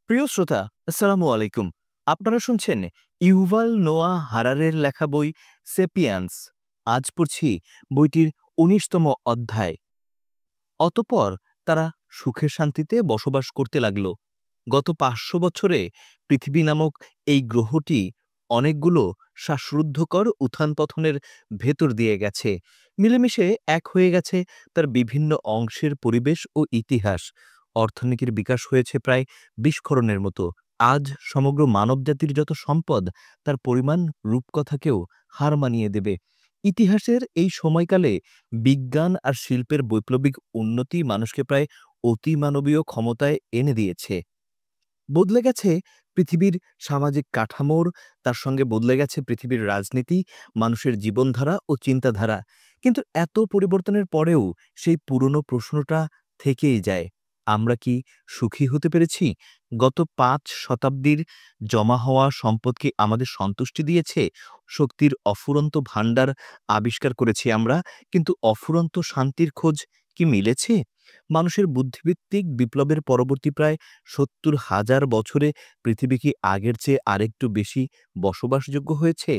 প্রিয় শ্রোতা, আসসালামু আলাইকুম। আপনারা শুনছেন ইউভাল নোয়া হারারের লেখা বই সেপিয়ান্স। আজ পড়ছি বইটির ১৯তম অধ্যায়। অতঃপর তারা সুখে শান্তিতে বসবাস করতে লাগল। গত ৫০০ বছরে পৃথিবী নামক এই গ্রহটি অনেকগুলো শ্বাসরুদ্ধকর উত্থান-পতনের ভেতর দিয়ে গেছে। মিলেমিশে এক হয়ে গেছে তার বিভিন্ন অংশের পরিবেশ ও ইতিহাস। অর্থনীতির বিকাশ হয়েছে প্রায় বিস্ফোরণের মতো। আজ সমগ্র মানবজাতির যত সম্পদ, তার পরিমাণ রূপকথাকেও হার মানিয়ে দেবে। ইতিহাসের এই সময়কালে বিজ্ঞান আর শিল্পের বৈপ্লবিক উন্নতি মানুষকে প্রায় অতিমানবীয় ক্ষমতায় এনে দিয়েছে। বদলে গেছে পৃথিবীর সামাজিক কাঠামোর, তার সঙ্গে বদলে গেছে পৃথিবীর রাজনীতি, মানুষের জীবনধারা ও চিন্তাধারা। কিন্তু এত পরিবর্তনের পরেও সেই পুরনো প্রশ্নটা থেকেই যায়, আমরা কি সুখী হতে পেরেছি? গত ৫ শতাব্দীর জমা হওয়া সম্পদ কি আমাদের সন্তুষ্টি দিয়েছে? শক্তির অফুরন্ত ভাণ্ডার আবিষ্কার করেছি আমরা, কিন্তু অফুরন্ত শান্তির খোঁজ কি মিলেছে? মানুষের বুদ্ধিভিত্তিক বিপ্লবের পরবর্তী প্রায় ৭০,০০০ বছরে পৃথিবী কি আগের চেয়ে আরেকটু বেশি বসবাসযোগ্য হয়েছে?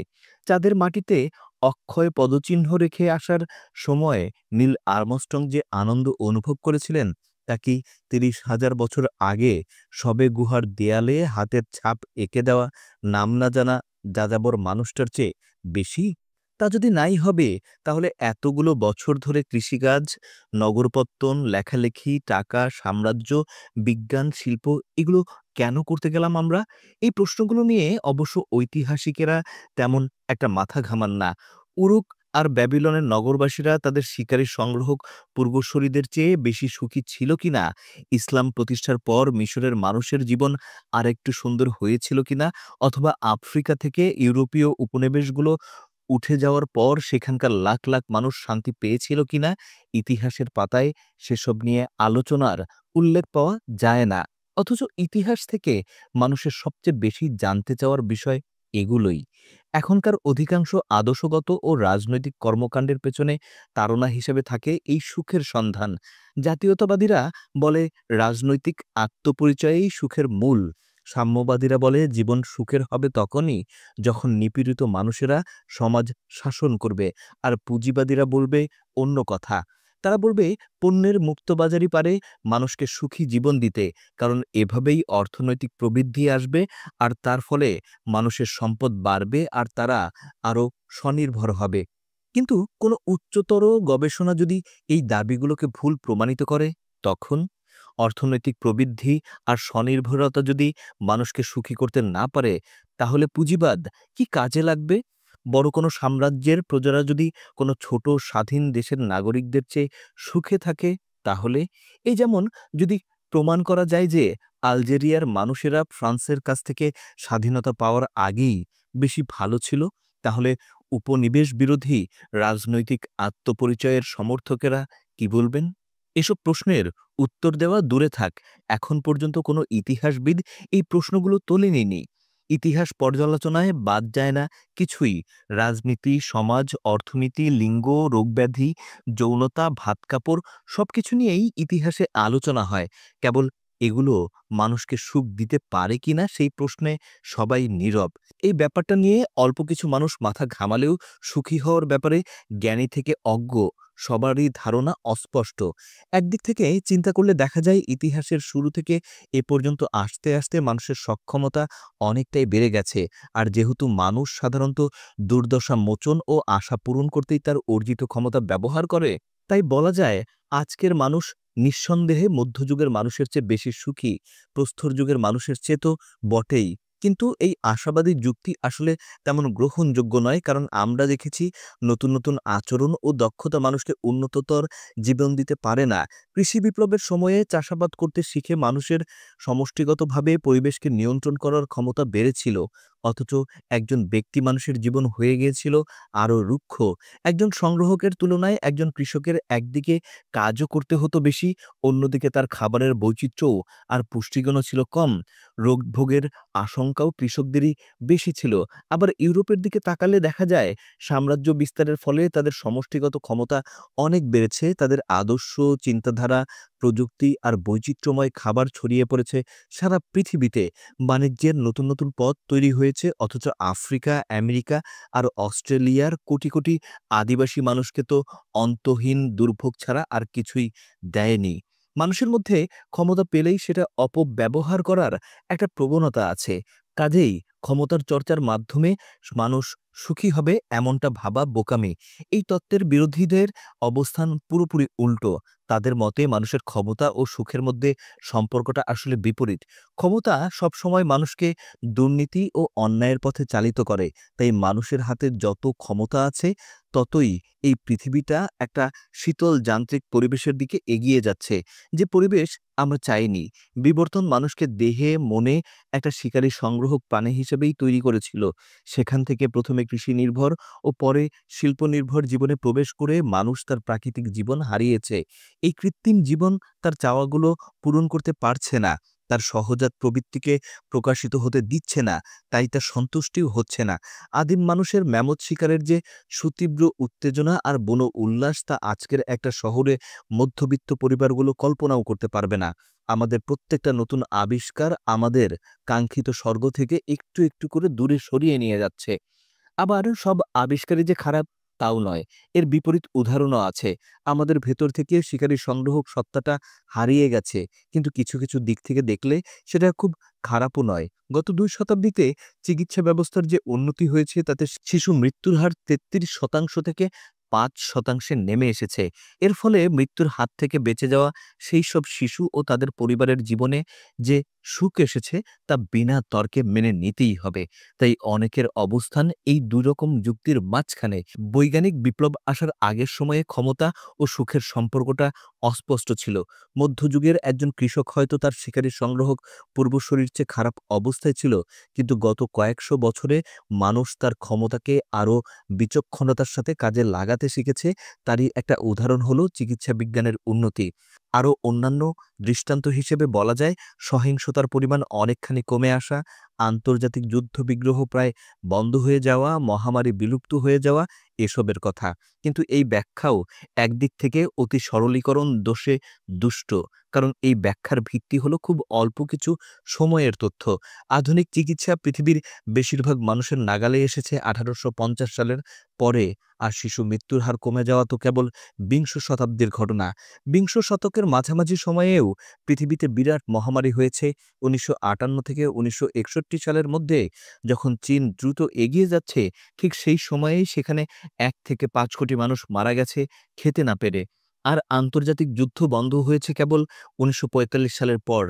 চাঁদের মাটিতে অক্ষয় পদচিহ্ন রেখে আসার সময় নীল আর্মস্ট্রং যে আনন্দ অনুভব করেছিলেন, তা কি ৩০,০০০ বছর আগে শবে গুহার দেয়ালে হাতের ছাপ এঁকে দেওয়া নাম না জানা যাযাবর মানুষটার চেয়ে বেশি? তা যদি নাই হবে, তাহলে এতগুলো বছর ধরে কৃষিকাজ, নগরপত্তন, লেখালেখি, টাকা, সাম্রাজ্য, বিজ্ঞান, শিল্প এগুলো কেন করতে গেলাম আমরা? এই প্রশ্নগুলো নিয়ে অবশ্য ঐতিহাসিকেরা তেমন একটা মাথা ঘামান না। উরুক আর ব্যাবিলনের নগরবাসীরা তাদের শিকারী সংগ্রাহক পূর্বসূরীদের চেয়ে বেশি সুখী ছিল কিনা, ইসলাম প্রতিষ্ঠার পর মিশরের মানুষের জীবন আরেকটু সুন্দর হয়েছিল কিনা, অথবা আফ্রিকা থেকে ইউরোপীয় উপনিবেশগুলো উঠে যাওয়ার পর সেখানকার লাখ লাখ মানুষ শান্তি পেয়েছিল কিনা, ইতিহাসের পাতায় সেসব নিয়ে আলোচনার উল্লেখ পাওয়া যায় না। অথচ ইতিহাস থেকে মানুষের সবচেয়ে বেশি জানতে চাওয়ার বিষয় এগুলোই। এখনকার অধিকাংশ আদর্শগত ও রাজনৈতিক কর্মকাণ্ডের পেছনে তাড়না হিসেবে থাকে এই সুখের সন্ধান। জাতীয়তাবাদীরা বলে রাজনৈতিক আত্মপরিচয়েই সুখের মূল। সাম্যবাদীরা বলে জীবন সুখের হবে তখনই যখন নিপীড়িত মানুষেরা সমাজ শাসন করবে। আর পুঁজিবাদীরা বলবে অন্য কথা। তারা বলবে পণ্যের মুক্তবাজারি পারে মানুষকে সুখী জীবন দিতে, কারণ এভাবেই অর্থনৈতিক প্রবৃদ্ধি আসবে, আর তার ফলে মানুষের সম্পদ বাড়বে আর তারা আরও স্বনির্ভর হবে। কিন্তু কোনো উচ্চতর গবেষণা যদি এই দাবিগুলোকে ভুল প্রমাণিত করে, তখন অর্থনৈতিক প্রবৃদ্ধি আর স্বনির্ভরতা যদি মানুষকে সুখী করতে না পারে, তাহলে পুঁজিবাদ কি কাজে লাগবে? বড় কোনো সাম্রাজ্যের প্রজারা যদি কোনো ছোট স্বাধীন দেশের নাগরিকদের চেয়ে সুখে থাকে, তাহলে এই যেমন যদি প্রমাণ করা যায় যে আলজেরিয়ার মানুষেরা ফ্রান্সের কাছ থেকে স্বাধীনতা পাওয়ার আগেই বেশি ভালো ছিল, তাহলে উপনিবেশ বিরোধী রাজনৈতিক আত্মপরিচয়ের সমর্থকেরা কি বলবেন? এসব প্রশ্নের উত্তর দেওয়া দূরে থাক, এখন পর্যন্ত কোনো ইতিহাসবিদ এই প্রশ্নগুলো তোলেনি। ইতিহাস পর্যালোচনায় বাদ যায় না কিছুই। রাজনীতি, সমাজ, অর্থনীতি, লিঙ্গ, রোগব্যাধি, যৌনতা, ভাত-কাপড় সবকিছু নিয়েই ইতিহাসে আলোচনা হয়। কেবল এগুলো মানুষকে সুখ দিতে পারে কিনা সেই প্রশ্নে সবাই নীরব। এই ব্যাপারটা নিয়ে অল্প কিছু মানুষ মাথা ঘামালেও সুখী হওয়ার ব্যাপারে জ্ঞানী থেকে অজ্ঞ সবারই ধারণা অস্পষ্ট। একদিক থেকে চিন্তা করলে দেখা যায় ইতিহাসের শুরু থেকে এ পর্যন্ত আসতে আসতে মানুষের সক্ষমতা অনেকটাই বেড়ে গেছে। আর যেহেতু মানুষ সাধারণত দুর্দশা মোচন ও আশা পূরণ করতেই তার অর্জিত ক্ষমতা ব্যবহার করে, তাই বলা যায় আজকের মানুষ নিঃসন্দেহে মধ্যযুগের মানুষের চেয়ে বেশি সুখী, প্রস্তর যুগের মানুষের চেয়ে তো বটেই। কিন্তু এই আশাবাদী যুক্তি আসলে তেমন গ্রহণযোগ্য নয়, কারণ আমরা দেখেছি নতুন নতুন আচরণ ও দক্ষতা মানুষকে উন্নততর জীবন দিতে পারে না। কৃষি বিপ্লবের সময়ে চাষাবাদ করতে শিখে মানুষের সমষ্টিগতভাবে পরিবেশকে নিয়ন্ত্রণ করার ক্ষমতা বেড়েছিল, অথচ একজন ব্যক্তি মানুষের জীবন হয়ে গিয়েছিল আরও রুক্ষ। একজন সংগ্রাহকের তুলনায় একজন কৃষকের একদিকে কাজও করতে হতো বেশি, অন্যদিকে তার খাবারের বৈচিত্র্যও আর পুষ্টিগুণও ছিল কম। রোগভোগের আশঙ্কাও কৃষকদেরই বেশি ছিল। আবার ইউরোপের দিকে তাকালে দেখা যায় সাম্রাজ্য বিস্তারের ফলে তাদের সমষ্টিগত ক্ষমতা অনেক বেড়েছে, তাদের আদর্শ, চিন্তাধারা, প্রযুক্তি আর বৈচিত্র্যময় খাবার ছড়িয়ে পড়েছে সারা পৃথিবীতে। বাণিজ্যের নতুন নতুন পথ তৈরি হয়েছে, অথচ আফ্রিকা, আমেরিকা আর অস্ট্রেলিয়ার কোটি কোটি আদিবাসী মানুষকে তো অন্তহীন দুর্ভোগ ছাড়া আর কিছুই দেয়নি। মানুষের মধ্যে ক্ষমতা পেলেই সেটা অপব্যবহার করার একটা প্রবণতা আছে। কাজেই ক্ষমতার চর্চার মাধ্যমে মানুষ সুখী হবে এমনটা ভাবা বোকামি। এই তত্ত্বের বিরোধীদের অবস্থান পুরোপুরি উল্টো। তাদের মতে মানুষের ক্ষমতা ও সুখের মধ্যে সম্পর্কটা আসলে বিপরীত। ক্ষমতা সবসময় মানুষকে দুর্নীতি ও অন্যায়ের পথে চালিত করে। তাই মানুষের হাতে যত ক্ষমতা আছে, ততই এই পৃথিবীটা একটা শীতল যান্ত্রিক পরিবেশের দিকে এগিয়ে যাচ্ছে, যে পরিবেশ আমরা চাইনি। বিবর্তন মানুষকে দেহে মনে একটা শিকারী সংগ্রাহক প্রাণী হিসেবেই তৈরি করেছিল। সেখান থেকে প্রথমে কৃষি নির্ভর ও পরে শিল্প নির্ভর জীবনে প্রবেশ করে মানুষ তার প্রাকৃতিক জীবন হারিয়েছে। এই কৃত্রিম জীবন তার চাওয়াগুলো পূরণ করতে পারছে না, তার সহজাত প্রবৃত্তিকে প্রকাশিত হতে দিচ্ছে না, তাই তার সন্তুষ্টিও হচ্ছে না। আদিম মানুষের ম্যামথ শিকারের যে সুতীব্র উত্তেজনা আর বন উল্লাস, তা আজকের একটা শহরে মধ্যবিত্ত পরিবারগুলো কল্পনাও করতে পারবে না। আমাদের প্রত্যেকটা নতুন আবিষ্কার আমাদের কাঙ্ক্ষিত স্বর্গ থেকে একটু একটু করে দূরে সরিয়ে নিয়ে যাচ্ছে। আবার সব আবিষ্কারই যে খারাপ তাও নয়, এর বিপরীত উদাহরণও আছে। আমাদের ভেতর থেকে শিকারী সংগ্রাহক সত্তাটা হারিয়ে গেছে, কিন্তু কিছু কিছু দিক থেকে দেখলে সেটা খুব খারাপও নয়। গত 2 শতাব্দীতে চিকিৎসা ব্যবস্থার যে উন্নতি হয়েছে, তাতে শিশু মৃত্যুর হার 33% থেকে 5%-এ নেমে এসেছে। এর ফলে মৃত্যুর হাত থেকে বেঁচে যাওয়া সেই সব শিশু ও তাদের পরিবারের জীবনে যে সুখ এসেছে, তা বিনা তর্কে মেনে নিতেই হবে। তাই অনেকের অবস্থান এই দুই রকম যুক্তির মাঝখানে। বৈজ্ঞানিক বিপ্লব আসার আগের সময়ে ক্ষমতা ও সুখের সম্পর্কটা অস্পষ্ট ছিল। মধ্যযুগের একজন কৃষক হয়তো তার শিকারী সংগ্রাহক পূর্বসূরির চেয়ে খারাপ অবস্থায় ছিল, কিন্তু গত কয়েকশো বছরে মানুষ তার ক্ষমতাকে আরও বিচক্ষণতার সাথে কাজে লাগাতে শিখেছে। তারই একটা উদাহরণ হলো চিকিৎসা বিজ্ঞানের উন্নতি। আরও অন্যান্য দৃষ্টান্ত হিসেবে বলা যায় সহিংসতার পরিমাণ অনেকখানি কমে আসা, আন্তর্জাতিক যুদ্ধবিগ্রহ প্রায় বন্ধ হয়ে যাওয়া, মহামারী বিলুপ্ত হয়ে যাওয়া, এসবের কথা। কিন্তু এই ব্যাখ্যাও একদিক থেকে অতি সরলীকরণ দোষে দুষ্ট, কারণ এই ব্যাখ্যার ভিত্তি হলো খুব অল্প কিছু সময়ের তথ্য। আধুনিক চিকিৎসা পৃথিবীর বেশিরভাগ মানুষের নাগালে এসেছে 1850 সালের পরে, আর শিশু মৃত্যুর হার কমে যাওয়া তো কেবল বিংশ শতাব্দীর ঘটনা। বিংশ শতকের মাঝামাঝি সময়েও পৃথিবীতে বিরাট মহামারী হয়েছে। 1958 থেকে 1961 সালের মধ্যে যখন চীন দ্রুত এগিয়ে যাচ্ছে, ঠিক সেই সময়েই সেখানে 1 থেকে 5 কোটি মানুষ মারা গেছে খেতে না পেরে। আর আন্তর্জাতিক যুদ্ধ বন্ধ হয়েছে কেবল 1945 সালের পর।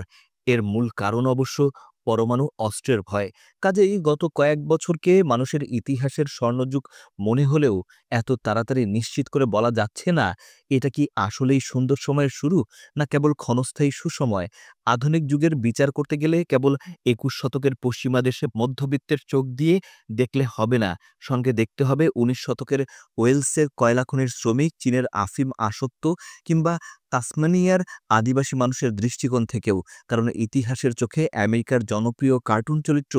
এর মূল কারণ অবশ্য পরমাণু অস্ত্রের ভয়। কাজেই গত কয়েক বছরকে মানুষের ইতিহাসের স্বর্ণযুগ মনে হলেও এত তাড়াতাড়ি নিশ্চিত করে বলা যাচ্ছে না এটা কি আসলেই সুন্দর সময়ের শুরু, না কেবল ক্ষণস্থায়ী সুসময়। আধুনিক যুগের বিচার করতে গেলে কেবল 21 শতকের পশ্চিমা দেশে মধ্যবিত্তের চোখ দিয়ে দেখলে হবে না, সঙ্গে দেখতে হবে 19 শতকের ওয়েলসের কয়লা খনির শ্রমিক, চীনের আফিম আসক্ত কিংবা তাসমানিয়ার আদিবাসী মানুষের দৃষ্টিকোণ থেকেও। কারণ ইতিহাসের চোখে আমেরিকার জনপ্রিয় কার্টুন চরিত্র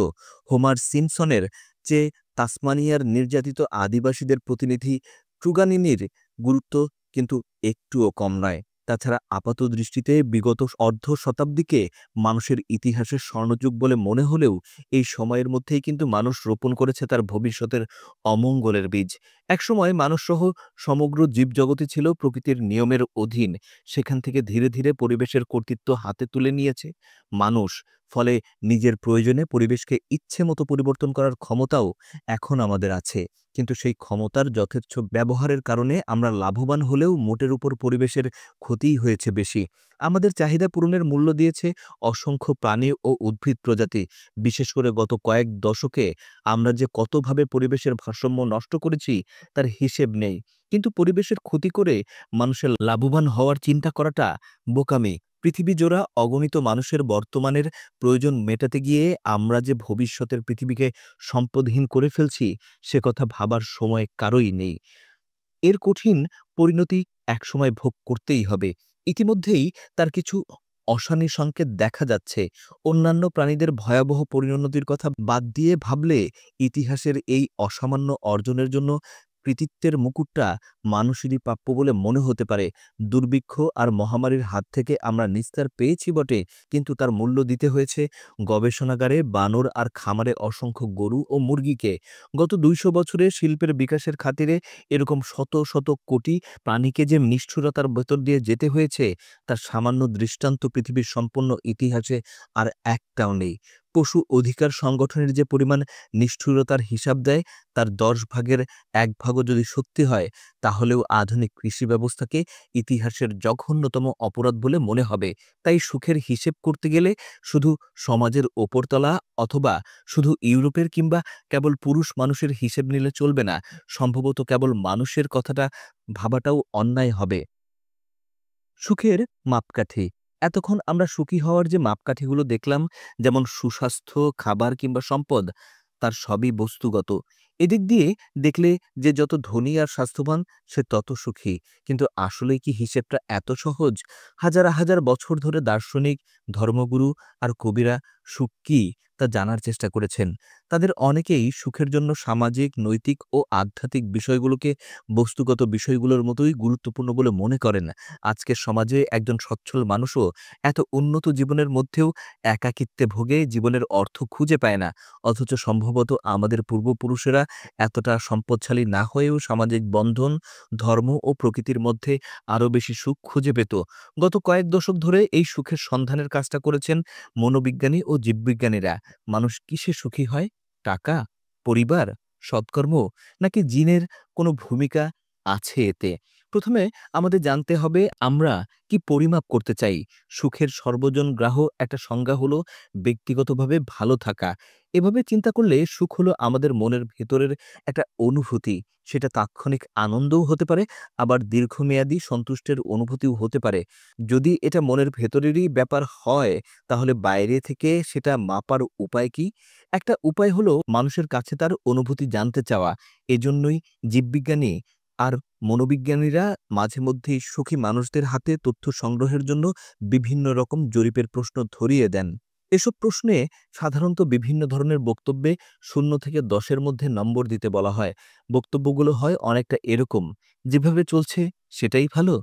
হোমার সিম্পসনের চেয়ে তাসমানিয়ার নির্যাতিত আদিবাসীদের প্রতিনিধি ট্রুগানিনির গুরুত্ব কিন্তু একটুও কম নয়। তাছাড়া আপাতদৃষ্টিতে বিগত অর্ধ শতাব্দীকে মানুষের ইতিহাসের স্বর্ণযুগ বলে মনে হলেও এই সময়ের মধ্যেই কিন্তু মানুষ রোপণ করেছে তার ভবিষ্যতের অমঙ্গলের বীজ। একসময় মানুষসহ সমগ্র জীবজগতই ছিল প্রকৃতির নিয়মের অধীন। সেখান থেকে ধীরে ধীরে পরিবেশের কর্তৃত্ব হাতে তুলে নিয়েছে মানুষ। ফলে নিজের প্রয়োজনে পরিবেশকে ইচ্ছে মতো পরিবর্তন করার ক্ষমতাও এখন আমাদের আছে। কিন্তু সেই ক্ষমতার যথেচ্ছ ব্যবহারের কারণে আমরা লাভবান হলেও মোটের উপর পরিবেশের ক্ষতিই হয়েছে বেশি। আমাদের চাহিদা পূরণের মূল্য দিয়েছে অসংখ্য প্রাণী ও উদ্ভিদ প্রজাতি। বিশেষ করে গত কয়েক দশকে আমরা যে কতভাবে পরিবেশের ভারসাম্য নষ্ট করেছি, তার হিসেব নেই। কিন্তু পরিবেশের ক্ষতি করে মানুষের লাভবান হওয়ার চিন্তা করাটা বোকামি। পৃথিবী জোড়া অগণিত মানুষের বর্তমানের প্রয়োজন মেটাতে গিয়ে আমরা যে ভবিষ্যতের পৃথিবীকে সম্পদহীন করে ফেলছি, সে কথা ভাবার সময় কারোই নেই। এর কঠিন পরিণতি একসময় ভোগ করতেই হবে। ইতিমধ্যেই তার কিছু অশনি সংকেত দেখা যাচ্ছে। অন্যান্য প্রাণীদের ভয়াবহ পরিণতির কথা বাদ দিয়ে ভাবলে ইতিহাসের এই অসামান্য অর্জনের জন্য কৃতিত্বের মুকুটটা মানুষেরই প্রাপ্য বলে মনে হতে পারে। দুর্ভিক্ষ আর মহামারীর হাত থেকে আমরা নিস্তার পেয়েছি বটে, কিন্তু তার মূল্য দিতে হয়েছে গবেষণাগারে বানর আর খামারে অসংখ্য গরু ও মুরগিকে। গত ২০০ বছরে শিল্পের বিকাশের খাতিরে এরকম শত শত কোটি প্রাণীকে যে নিষ্ঠুরতার ভেতর দিয়ে যেতে হয়েছে, তার সামান্য দৃষ্টান্ত পৃথিবীর সম্পূর্ণ ইতিহাসে আর একটাও নেই। পশু অধিকার সংগঠনের যে পরিমাণ নিষ্ঠুরতার হিসাব দেয়, তার ১০ ভাগের ১ ভাগও যদি সত্যি হয়, তাহলেও আধুনিক কৃষি ব্যবস্থাকে ইতিহাসের জঘন্যতম অপরাধ বলে মনে হবে। তাই সুখের হিসেব করতে গেলে শুধু সমাজের ওপরতলা অথবা শুধু ইউরোপের কিংবা কেবল পুরুষ মানুষের হিসেব নিলে চলবে না। সম্ভবত কেবল মানুষের কথাটা ভাবাটাও অন্যায় হবে। সুখের মাপকাঠি। এতক্ষণ আমরা সুখী হওয়ার যে মাপকাঠিগুলো দেখলাম, যেমন সুস্বাস্থ্য, খাবার কিংবা সম্পদ, তার সবই বস্তুগত। এদিক দিয়ে দেখলে যে যত ধনী আর স্বাস্থ্যবান সে তত সুখী। কিন্তু আসলেই কি হিসেবটা এত সহজ? হাজার হাজার বছর ধরে দার্শনিক, ধর্মগুরু আর কবিরা সুখ কি তা জানার চেষ্টা করেছেন। তাদের অনেকেই সুখের জন্য সামাজিক, নৈতিক ও আধ্যাত্মিক বিষয়গুলোকে বস্তুগত বিষয়গুলোর মতোই গুরুত্বপূর্ণ বলে মনে করেন। আজকের সমাজে একজন সচ্ছল মানুষও এত উন্নত জীবনের মধ্যেও একাকিত্বে ভোগে, জীবনের অর্থ খুঁজে পায় না। অথচ সম্ভবত আমাদের পূর্বপুরুষেরা এতটা সম্পদশালী না হয়েও সামাজিক বন্ধন, ধর্ম ও প্রকৃতির মধ্যে আরও বেশি সুখ খুঁজে পেত। গত কয়েক দশক ধরে এই সুখের সন্ধানের কাজটা করেছেন মনোবিজ্ঞানী ও জীববিজ্ঞানীরা। মানুষ কিসে সুখী হয়? টাকা, পরিবার, সৎকর্ম, নাকি জিনের কোনো ভূমিকা আছে এতে? প্রথমে আমাদের জানতে হবে আমরা কি পরিমাপ করতে চাই। সুখের সর্বজনগ্রাহ্য একটা সংজ্ঞা হলো ব্যক্তিগতভাবে ভালো থাকা। এভাবে চিন্তা করলে সুখ হলো আমাদের মনের ভেতরের একটা অনুভূতি। সেটা তাৎক্ষণিক আনন্দও হতে পারে, আবার দীর্ঘমেয়াদী সন্তুষ্টের অনুভূতিও হতে পারে। যদি এটা মনের ভেতরেরই ব্যাপার হয়, তাহলে বাইরে থেকে সেটা মাপার উপায় কি? একটা উপায় হলো মানুষের কাছে তার অনুভূতি জানতে চাওয়া। এজন্যই জীববিজ্ঞানী আর মনোবিজ্ঞানীরা মাঝে মধ্যেই সুখী মানুষদের হাতে তথ্য সংগ্রহের জন্য বিভিন্ন রকম জরিপের প্রশ্ন ধরিয়ে দেন। এসব প্রশ্নে সাধারণত বিভিন্ন ধরনের বক্তব্যে ০ থেকে ১০-এর মধ্যে নম্বর দিতে বলা হয়। বক্তব্যগুলো হয় অনেকটা এরকম: যেভাবে চলছে সেটাই ভালো,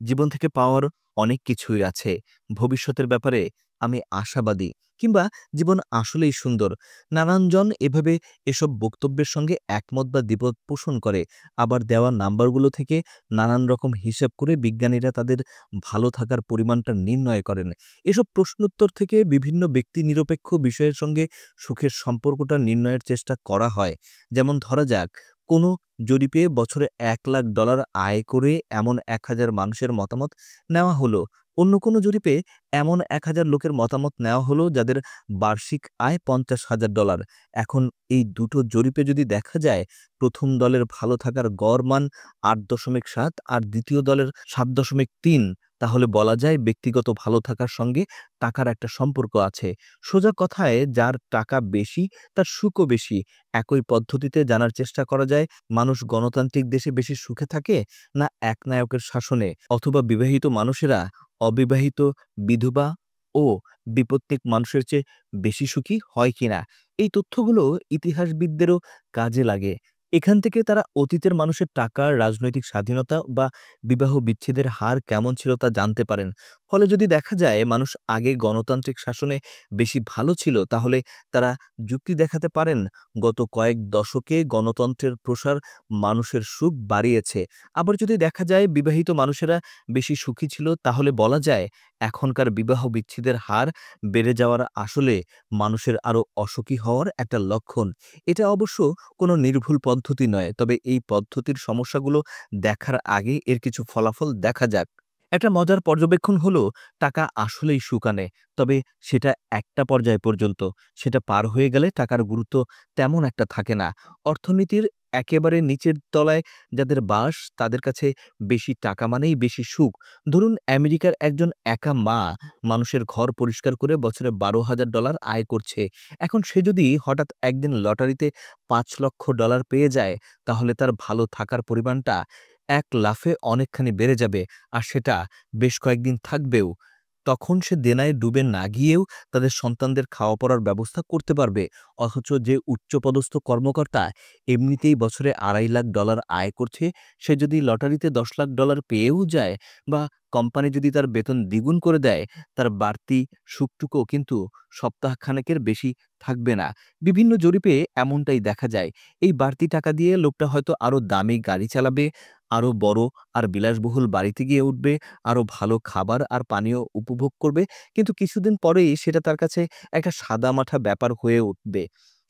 জীবন থেকে পাওয়ার অনেক কিছুই আছে, ভবিষ্যতের ব্যাপারে আমি আশাবাদী, কিংবা জীবন আসলেই সুন্দর। নানানজন এভাবে এসব বক্তব্যের সঙ্গে একমত বা দ্বিমত পোষণ করে। আবার দেওয়া নাম্বারগুলো থেকে নানান রকম হিসাব করে বিজ্ঞানীরা তাদের ভালো থাকার পরিমাণটা নির্ণয় করেন। এসব প্রশ্নোত্তর থেকে বিভিন্ন ব্যক্তি নিরপেক্ষ বিষয়ের সঙ্গে সুখের সম্পর্কটা নির্ণয়ের চেষ্টা করা হয়। যেমন ধরা যাক, কোনো জরিপে বছরে $১,০০,০০০ আয় করে এমন ১,০০০ মানুষের মতামত নেওয়া হলো। অন্য কোনো জরিপে এমন ১,০০০ লোকের মতামত নেওয়া হলো যাদের বার্ষিক আয় $৫০,০০০। এখন এই দুটো জরিপে যদি দেখা যায়, প্রথম দলের ভালো থাকার গড় মান ৮.৭ আর দ্বিতীয় দলের ৭.৩, তাহলে বলা যায় ব্যক্তিগত ভালো থাকার সঙ্গে টাকার একটা সম্পর্ক আছে। সোজা কথায় যার টাকা বেশি তার সুখও বেশি। একই পদ্ধতিতে জানার চেষ্টা করা যায় মানুষ গণতান্ত্রিক দেশে বেশি সুখে থাকে না একনায়কের শাসনে, অথবা বিবাহিত মানুষেরা অবিবাহিত, বিধবা ও বিপত্নিক মানুষের চেয়ে বেশি সুখী হয় কিনা। এই তথ্যগুলো ইতিহাসবিদদেরও কাজে লাগে। এখান থেকে তারা অতীতের মানুষের টাকা, রাজনৈতিক স্বাধীনতা বা বিবাহ বিচ্ছেদের হার কেমন ছিল তা জানতে পারেন। ফলে যদি দেখা যায় মানুষ আগে গণতান্ত্রিক শাসনে বেশি ভালো ছিল, তাহলে তারা যুক্তি দেখাতে পারেন গত কয়েক দশকে গণতন্ত্রের প্রসার মানুষের সুখ বাড়িয়েছে। আবার যদি দেখা যায় বিবাহিত মানুষেরা বেশি সুখী ছিল, তাহলে বলা যায় এখনকার বিবাহ বিচ্ছেদের হার বেড়ে যাওয়ার আসলে মানুষের আরও অসুখী হওয়ার একটা লক্ষণ। এটা অবশ্য কোনো নির্ভুল পদ্ধতি নয়, তবে এই পদ্ধতির সমস্যাগুলো দেখার আগে এর কিছু ফলাফল দেখা যাক। একটা মজার পর্যবেক্ষণ হলো টাকা আসলেই সুখ আনে, তবে সেটা একটা পর্যায় পর্যন্ত। সেটা পার হয়ে গেলে টাকার গুরুত্ব তেমন একটা থাকে না। অর্থনীতির একেবারে নিচের তলায় যাদের বাস, তাদের কাছে বেশি টাকা মানেই বেশি সুখ। ধরুন আমেরিকার একজন একা মা মানুষের ঘর পরিষ্কার করে বছরে $১২,০০০ আয় করছে। এখন সে যদি হঠাৎ একদিন লটারিতে $৫,০০,০০০ পেয়ে যায়, তাহলে তার ভালো থাকার পরিমাণটা এক লাফে অনেকখানি বেড়ে যাবে, আর সেটা বেশ কয়েকদিন থাকবেও। তখন সে দেনায় ডুবে না গিয়েও তাদের সন্তানদের খাওয়া পড়ার ব্যবস্থা করতে পারবে। অথচ যে উচ্চপদস্থ কর্মকর্তা এমনিতেই বছরে $2.5 লাখ আয় করছে, সে যদি লটারিতে $10 লাখ পেয়েও যায় বা কোম্পানি যদি তার বেতন দ্বিগুণ করে দেয়, তার বাড়তি সুখটুকুও কিন্তু সপ্তাহখানেকের বেশি থাকবে না। বিভিন্ন জরিপে এমনটাই দেখা যায়। এই বাড়তি টাকা দিয়ে লোকটা হয়তো আরো দামি গাড়ি চালাবে, আরো বড় আর বিলাসবহুল বাড়িতে গিয়ে উঠবে, আরো ভালো খাবার আর পানীয় উপভোগ করবে। কিন্তু কিছুদিন পরেই সেটা তার কাছে একটা সাদামাঠা ব্যাপার হয়ে উঠবে।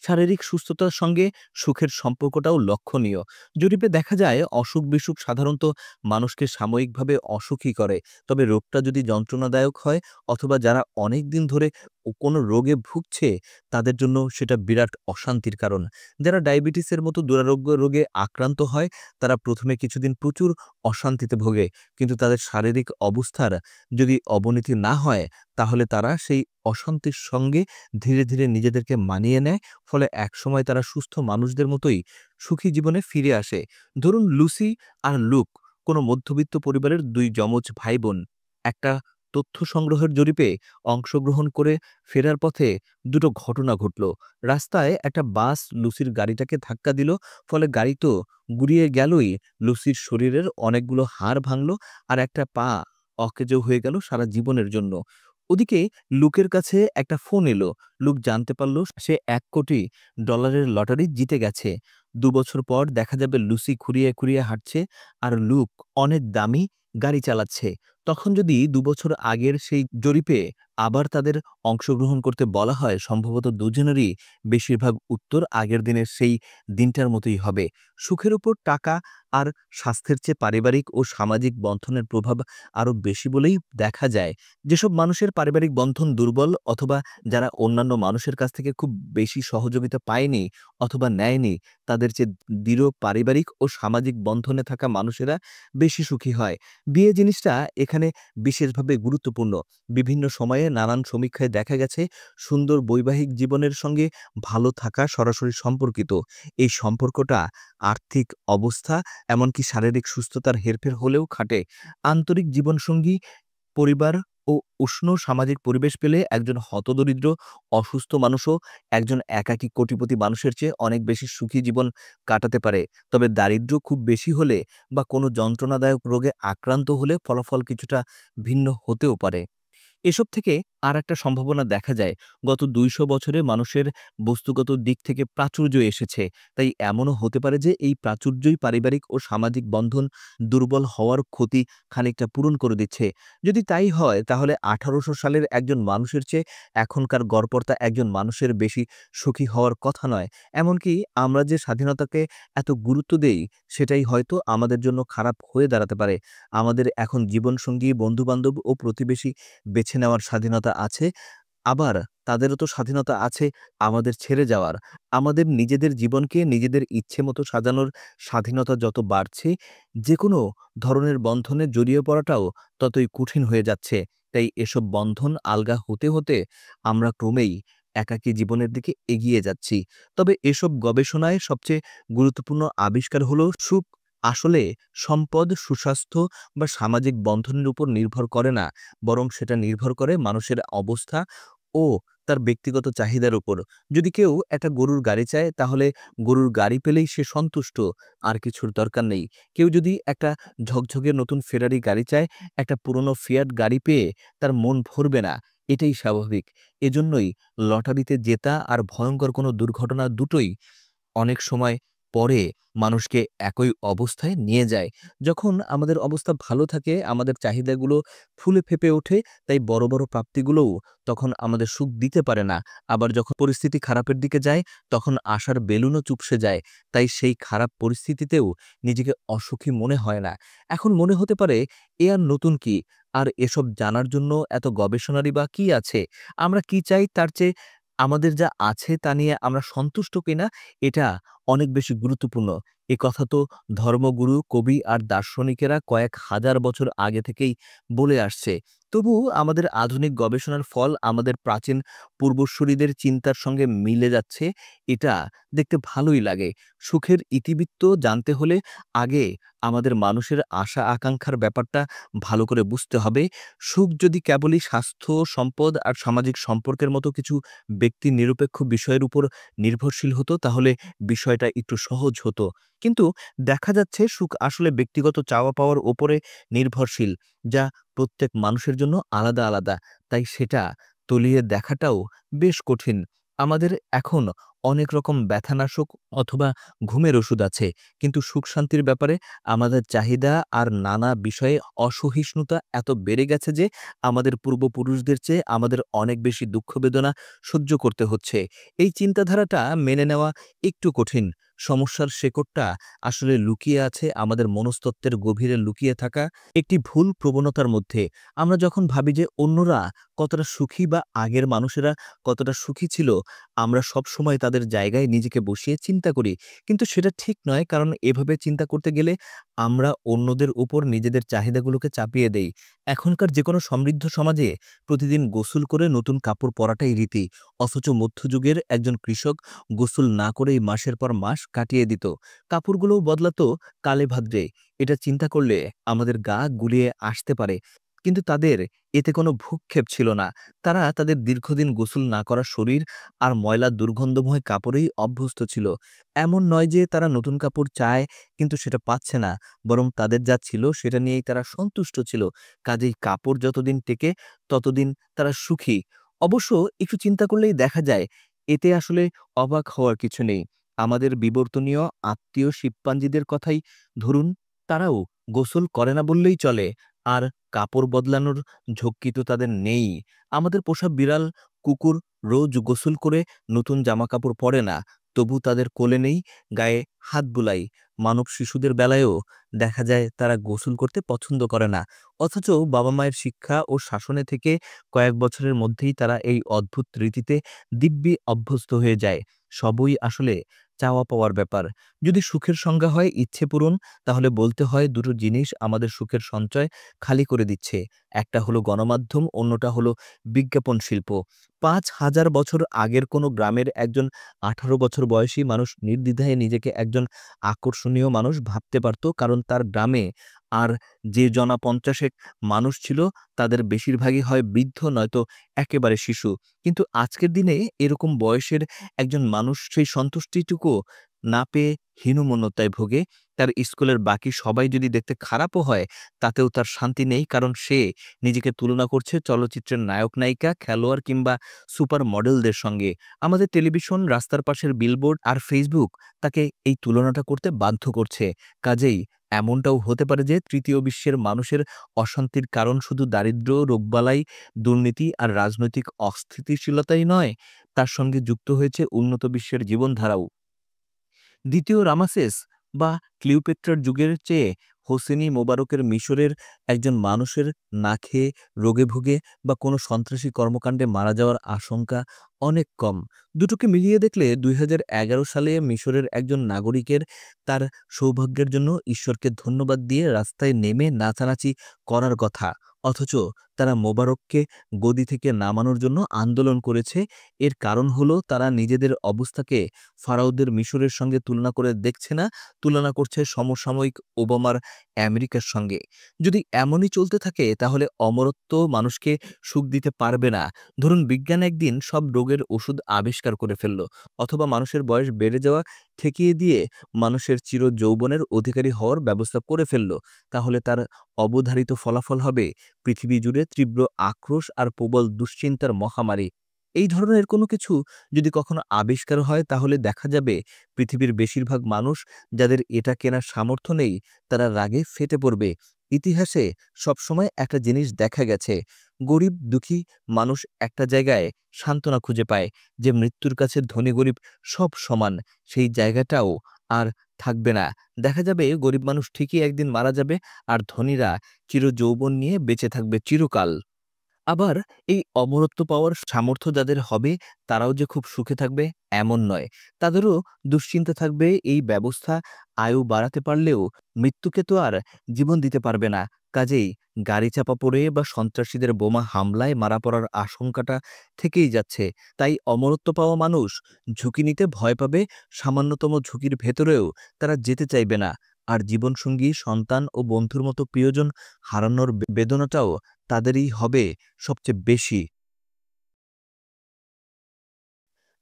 শারীরিক সুস্থতার সঙ্গে সুখের সম্পর্কটাও লক্ষণীয়। জরিপে দেখা যায় অসুখ-বিসুখ সাধারণত মানুষকে সাময়িকভাবে অসুখী করে। তবে রোগটা যদি যন্ত্রণাদায়ক হয় অথবা যারা অনেকদিন ধরে কোনো রোগে ভুগছে, তাদের জন্য সেটা বিরাট অশান্তির কারণ। যারা ডায়াবেটিসের মতো দুরারোগ্য রোগে আক্রান্ত হয়, তারা প্রথমে কিছুদিন প্রচুর অশান্তিতে ভোগে। কিন্তু তাদের শারীরিক অবস্থার যদি অবনতি না হয়, তাহলে তারা সেই অশান্তির সঙ্গে ধীরে, ধীরে নিজেদেরকে মানিয়ে নেয়। ফলে একসময় তারা সুস্থ মানুষদের মতোই সুখী জীবনে ফিরে আসে। ধরুন লুসি আর লুক কোনো মধ্যবিত্ত পরিবারের ২ যমজ ভাই-বোন। একটা তথ্য সংগ্রহের জরিপে অংশগ্রহণ করে ফেরার পথে দুটো ঘটনা ঘটল। রাস্তায় একটা বাস লুসির গাড়িটাকে ধাক্কা দিল। ফলে গাড়ি তো গুড়িয়ে গেলই, লুসির শরীরের অনেকগুলো হাড় ভাঙল আর একটা পা অকেজো হয়ে গেল সারা জীবনের জন্য। ওদিকে লুকের কাছে একটা ফোন এলো। লুক জানতে পারল সে $1 কোটি লটারি জিতে গেছে। ২ বছর পর দেখা যাবে লুসি খুঁড়িয়ে, খুঁড়িয়ে হাঁটছে আর লুক অনেক দামি গাড়ি চালাচ্ছে। তখন যদি ২ বছর আগের সেই জরিপে আবার তাদের অংশগ্রহণ করতে বলা হয়, সম্ভবত দুজনেরই বেশিরভাগ উত্তর আগের দিনের সেই দিনটার মতোই হবে। সুখের উপর টাকা আর স্বাস্থ্যের চেয়ে পারিবারিক ও সামাজিক বন্ধনের প্রভাব আরও বেশি বলেই দেখা যায়। যেসব মানুষের পারিবারিক বন্ধন দুর্বল অথবা যারা অন্যান্য মানুষের কাছ থেকে খুব বেশি সহযোগিতা পায়নি অথবা নেয়নি, তাদের চেয়ে দৃঢ় পারিবারিক ও সামাজিক বন্ধনে থাকা মানুষেরা বেশি সুখী হয়। বিয়ে জিনিসটা এখানে বিশেষভাবে গুরুত্বপূর্ণ। বিভিন্ন সময়ে নানান সমীক্ষায় দেখা গেছে সুন্দর বৈবাহিক জীবনের সঙ্গে ভালো থাকা সরাসরি সম্পর্কিত। এই সম্পর্কটা আর্থিক অবস্থা এমনকি শারীরিক সুস্থতার হেরফের হলেও খাটে। আন্তরিক জীবনসঙ্গী, পরিবার ও উষ্ণ সামাজিক পরিবেশ পেলে একজন হতদরিদ্র, অসুস্থ মানুষও একজন একাকী কোটিপতি মানুষের চেয়ে অনেক বেশি সুখী জীবন কাটাতে পারে। তবে দারিদ্র্য খুব বেশি হলে বা কোনো যন্ত্রণাদায়ক রোগে আক্রান্ত হলে ফলাফল কিছুটা ভিন্ন হতেও পারে। এসব থেকে আরেকটা সম্ভাবনা দেখা যায়। গত ২০০ বছরে মানুষের বস্তুগত দিক থেকে প্রাচুর্য এসেছে। তাই এমনও হতে পারে যে এই প্রাচুর্যই পারিবারিক ও সামাজিক বন্ধন দুর্বল হওয়ার ক্ষতি খানিকটা পূরণ করে দিচ্ছে। যদি তাই হয় তাহলে ১৮০০ সালের একজন মানুষের চেয়ে এখনকার গড়পড়তা একজন মানুষের বেশি সুখী হওয়ার কথা নয়। এমনকি আমরা যে স্বাধীনতাকে এত গুরুত্ব দেই, সেটাই হয়তো আমাদের জন্য খারাপ হয়ে দাঁড়াতে পারে। আমাদের এখন জীবনসঙ্গী, বন্ধু-বান্ধব ও প্রতিবেশী বেছে নেওয়ার স্বাধীনতা আছে। আবার তাদেরও তো স্বাধীনতা আছে আমাদের ছেড়ে যাওয়ার। আমাদের নিজেদের জীবনকে নিজেদের ইচ্ছেমতো সাজানোর স্বাধীনতা যত বাড়ছে, যেকোনো ধরনের বন্ধনে জড়িয়ে পড়াটাও ততই কঠিন হয়ে যাচ্ছে। তাই এসব বন্ধন আলগা হতে, হতে আমরা ক্রমেই একাকী জীবনের দিকে এগিয়ে যাচ্ছি। তবে এসব গবেষণায় সবচেয়ে গুরুত্বপূর্ণ আবিষ্কার হলো সুখ আসলে সম্পদ, সুস্বাস্থ্য বা সামাজিক বন্ধনের উপর নির্ভর করে না, বরং সেটা নির্ভর করে মানুষের অবস্থা ও তার ব্যক্তিগত চাহিদার উপর। যদি কেউ একটা গরুর গাড়ি চায়, তাহলে গরুর গাড়ি পেলেই সে সন্তুষ্ট, আর কিছুর দরকার নেই। কেউ যদি একটা ঝকঝকে নতুন ফেরারি গাড়ি চায়, একটা পুরনো ফিয়াট গাড়ি পেয়ে তার মন ভরবে না। এটাই স্বাভাবিক। এজন্যই লটারিতে জেতা আর ভয়ঙ্কর কোনো দুর্ঘটনা দুটোই অনেক সময় পরে মানুষকে একই অবস্থায় নিয়ে যায়। যখন আমাদের অবস্থা ভালো থাকে, আমাদের চাহিদাগুলো ফুলে ফেঁপে ওঠে, তাই বড়, বড় প্রাপ্তিগুলোও তখন আমাদের সুখ দিতে পারে না। আবার যখন পরিস্থিতি খারাপের দিকে যায়, তখন আশার বেলুনও চুপসে যায়। তাই সেই খারাপ পরিস্থিতিতেও নিজেকে অসুখী মনে হয় না। এখন মনে হতে পারে, এ আর নতুন কি? আর এসব জানার জন্য এত গবেষণারই বা কি আছে? আমরা কি চাই তার চেয়ে আমাদের যা আছে তা নিয়ে আমরা সন্তুষ্ট কিনা, এটা অনেক বেশি গুরুত্বপূর্ণ। এ কথা তো ধর্মগুরু, কবি আর দার্শনিকেরা কয়েক হাজার বছর আগে থেকেই বলে আসছে। তবু আমাদের আধুনিক গবেষণার ফল আমাদের প্রাচীন পূর্বসূরীদের চিন্তার সঙ্গে মিলে যাচ্ছে, এটা দেখতে ভালোই লাগে। সুখের ইতিবৃত্ত জানতে হলে আগে আমাদের মানুষের আশা আকাঙ্ক্ষার ব্যাপারটা ভালো করে বুঝতে হবে। সুখ যদি কেবলই স্বাস্থ্য, সম্পদ আর সামাজিক সম্পর্কের মতো কিছু ব্যক্তি নিরপেক্ষ বিষয়ের উপর নির্ভরশীল হতো, তাহলে বিষয়টা একটু সহজ হতো। কিন্তু দেখা যাচ্ছে সুখ আসলে ব্যক্তিগত চাওয়া পাওয়ার ওপরে নির্ভরশীল, যা প্রত্যেক মানুষের জন্য আলাদা আলাদা। তাই সেটা তলিয়ে দেখাটাও বেশ কঠিন। আমাদের এখন অনেক রকম ব্যথানাশক অথবা ঘুমের ওষুধ আছে, কিন্তু সুখ শান্তির ব্যাপারে আমাদের চাহিদা আর নানা বিষয়ে অসহিষ্ণুতা এত বেড়ে গেছে যে আমাদের পূর্বপুরুষদের চেয়ে আমাদের অনেক বেশি দুঃখ বেদনা সহ্য করতে হচ্ছে। এই চিন্তাধারাটা মেনে নেওয়া একটু কঠিন। সমস্যার শেকড়টা আসলে লুকিয়ে আছে আমাদের মনস্তত্ত্বের গভীরে লুকিয়ে থাকা একটি ভুল প্রবণতার মধ্যে। আমরা যখন ভাবি যে অন্যরা কতটা সুখী বা আগের মানুষেরা কতটা সুখী ছিল, আমরা সবসময় তাদের জায়গায় নিজেকে বসিয়ে চিন্তা করি। কিন্তু সেটা ঠিক নয়, কারণ এভাবে চিন্তা করতে গেলে আমরা অন্যদের উপর নিজেদের চাহিদাগুলোকে চাপিয়ে দেই। এখনকার যেকোনো সমৃদ্ধ সমাজে প্রতিদিন গোসল করে নতুন কাপড় পরাটাই রীতি। অথচ মধ্যযুগের একজন কৃষক গোসল না করেই মাসের পর মাস কাটিয়ে দিত। কাপড়গুলোও বদলাতো কালে ভাদ্রে। এটা চিন্তা করলে আমাদের গা গুলিয়ে আসতে পারে। কিন্তু তাদের এতে কোনো ভ্রূক্ষেপ ছিল না। তারা তাদের দীর্ঘদিন গোসল না করা শরীর আর ময়লা দুর্গন্ধময় কাপড়েই অভ্যস্ত ছিল। এমন নয় যে তারা নতুন কাপড় চায় কিন্তু সেটা পাচ্ছে না, বরং তাদের যা ছিল সেটা নিয়েই তারা সন্তুষ্ট ছিল। কাজেই কাপড় যতদিন টেকে ততদিন তারা সুখী। অবশ্য একটু চিন্তা করলেই দেখা যায় এতে আসলে অবাক হওয়ার কিছু নেই। আমাদের বিবর্তনীয় আত্মীয় শিম্পাঞ্জিদের কথাই ধরুন, তারাও গোসল করে না বললেই চলে, আর কাপড় বদলানোর ঝক্কি তো তাদের নেই। আমাদের পোষা বিড়াল, কুকুর রোজ গোসল করে নতুন জামাকাপড় পরে না, তবু তাদের কোলে নেই, গায়ে হাত বুলাই। মানব শিশুদের বেলায়ও দেখা যায় তারা গোসল করতে পছন্দ করে না। অথচ বাবা মায়ের শিক্ষা ও শাসনে থেকে কয়েক বছরের মধ্যেই তারা এই অদ্ভুত রীতিতে দিব্যি অভ্যস্ত হয়ে যায়। সবই আসলে চাওয়া পাওয়ার ব্যাপার। যদি সুখের সংজ্ঞা হয় ইচ্ছে পূরণ, তাহলে বলতে হয় দুটো জিনিস আমাদের সুখের সঞ্চয় খালি করে দিচ্ছে। একটা হলো গণমাধ্যম, অন্যটা হলো বিজ্ঞাপন শিল্প। ৫,০০০ বছর আগের কোনো গ্রামের একজন ১৮ বছর বয়সী মানুষ নির্দ্বিধায় নিজেকে একজন আকর্ষণীয় মানুষ ভাবতে পারত, কারণ তার গ্রামে আর যে জনা ৫০ মানুষ ছিল তাদের বেশিরভাগই হয় বৃদ্ধ নয়তো একেবারে শিশু। কিন্তু আজকের দিনে এরকম বয়সের একজন মানুষ সেই সন্তুষ্টিটুকু না পেয়ে হীনমন্যতায় ভোগে। তার স্কুলের বাকি সবাই যদি দেখতে খারাপও হয়, তাতেও তার শান্তি নেই, কারণ সে নিজেকে তুলনা করছে চলচ্চিত্রের নায়ক নায়িকা, খেলোয়াড় কিংবা সুপার মডেলদের সঙ্গে। আমাদের টেলিভিশন, রাস্তার পাশের বিলবোর্ড আর ফেসবুক তাকে এই তুলনাটা করতে বাধ্য করছে। কাজেই এমনটাও হতে পারে যে তৃতীয় বিশ্বের মানুষের অশান্তির কারণ শুধু দারিদ্র্য, রোগবালাই, দুর্নীতি আর রাজনৈতিক অস্থিতিশীলতাই নয়, তার সঙ্গে যুক্ত হয়েছে উন্নত বিশ্বের জীবনধারাও। দ্বিতীয় রামাসেস বা ক্লিওপেট্রার যুগের চেয়ে হোসনি মোবারকের মিশরের একজন মানুষের না খেয়ে, রোগে ভুগে বা কোনো সন্ত্রাসী কর্মকাণ্ডে মারা যাওয়ার আশঙ্কা অনেক কম। দুটোকে মিলিয়ে দেখলে ২০১১ সালে মিশরের একজন নাগরিকের তার সৌভাগ্যের জন্য ঈশ্বরকে ধন্যবাদ দিয়ে রাস্তায় নেমে নাচানাচি করার কথা। অথচ তারা মোবারককে গদি থেকে নামানোর জন্য আন্দোলন করেছে। এর কারণ হলো তারা নিজেদের অবস্থাকে ফারাওদের মিশরের সঙ্গে তুলনা করে দেখছে না, তুলনা করছে সমসাময়িক ওবামার আমেরিকার সঙ্গে। যদি এমনই চলতে থাকে তাহলে অমরত্ব মানুষকে সুখ দিতে পারবে না। ধরুন বিজ্ঞান একদিন সব রোগের ওষুধ আবিষ্কার করে ফেলল, অথবা মানুষের বয়স বেড়ে যাওয়া ঠেকিয়ে দিয়ে মানুষের চির যৌবনের অধিকারী হওয়ার ব্যবস্থা করে ফেলল, তাহলে তার অবধারিত ফলাফল হবে পৃথিবী জুড়ে তীব্র আক্রোশ আর প্রবল দুশ্চিন্তার মহামারী। এই ধরনের কোনো কিছু যদি কখনো আবিষ্কার হয় তাহলে দেখা যাবে পৃথিবীর বেশিরভাগ মানুষ যাদের এটা কেনার সামর্থ্য নেই, তারা রাগে ফেটে পড়বে। ইতিহাসে সবসময় একটা জিনিস দেখা গেছে, গরিব দুঃখী মানুষ একটা জায়গায় সান্ত্বনা খুঁজে পায়, যে মৃত্যুর কাছে ধনী গরিব সব সমান, সেই জায়গাটাও আর থাকবে না। দেখা যাবে গরিব মানুষ ঠিকই একদিন মারা যাবে, আর ধনীরা চিরযৌবন নিয়ে বেঁচে থাকবে চিরকাল। আবার এই অমরত্ব পাওয়ার সামর্থ্য যাদের হবে তারাও যে খুব সুখে থাকবে এমন নয়। তাদেরও দুশ্চিন্তা থাকবে। এই ব্যবস্থা আয়ু বাড়াতে পারলেও মৃত্যুকে তো আর জীবন দিতে পারবে না। কাজেই গাড়ি চাপা পড়ে বা সন্ত্রাসীদের বোমা হামলায় মারা পড়ার আশঙ্কাটা থেকেই যাচ্ছে। তাই অমরত্ব পাওয়া মানুষ ঝুঁকি নিতে ভয় পাবে, সামান্যতম ঝুঁকির ভেতরেও তারা যেতে চাইবে না। আর জীবনসঙ্গী, সন্তান ও বন্ধুর মতো প্রিয়জন হারানোর বেদনাটাও তাদেরই হবে সবচেয়ে বেশি।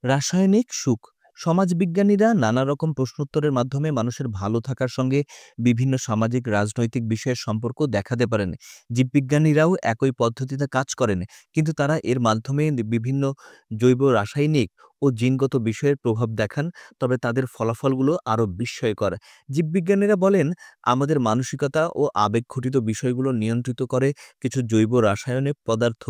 রাসায়নিক সুখ। সমাজবিজ্ঞানীরা নানা রকম প্রশ্নোত্তরের মাধ্যমে মানুষের ভালো থাকার সঙ্গে বিভিন্ন সামাজিক রাজনৈতিক বিষয়ের সম্পর্ক দেখাতে পারেন। জীববিজ্ঞানীরাও একই পদ্ধতিতে কাজ করেন, কিন্তু তারা এর মাধ্যমে বিভিন্ন জৈব রাসায়নিক ও জিনগত বিষয়ের প্রভাব দেখান। তবে তাদের ফলাফলগুলো আরও বিস্ময়কর। জীববিজ্ঞানীরা বলেন, আমাদের মানসিকতা ও আবেগঘটিত বিষয়গুলো নিয়ন্ত্রিত করে কিছু জৈব রাসায়নিক পদার্থ।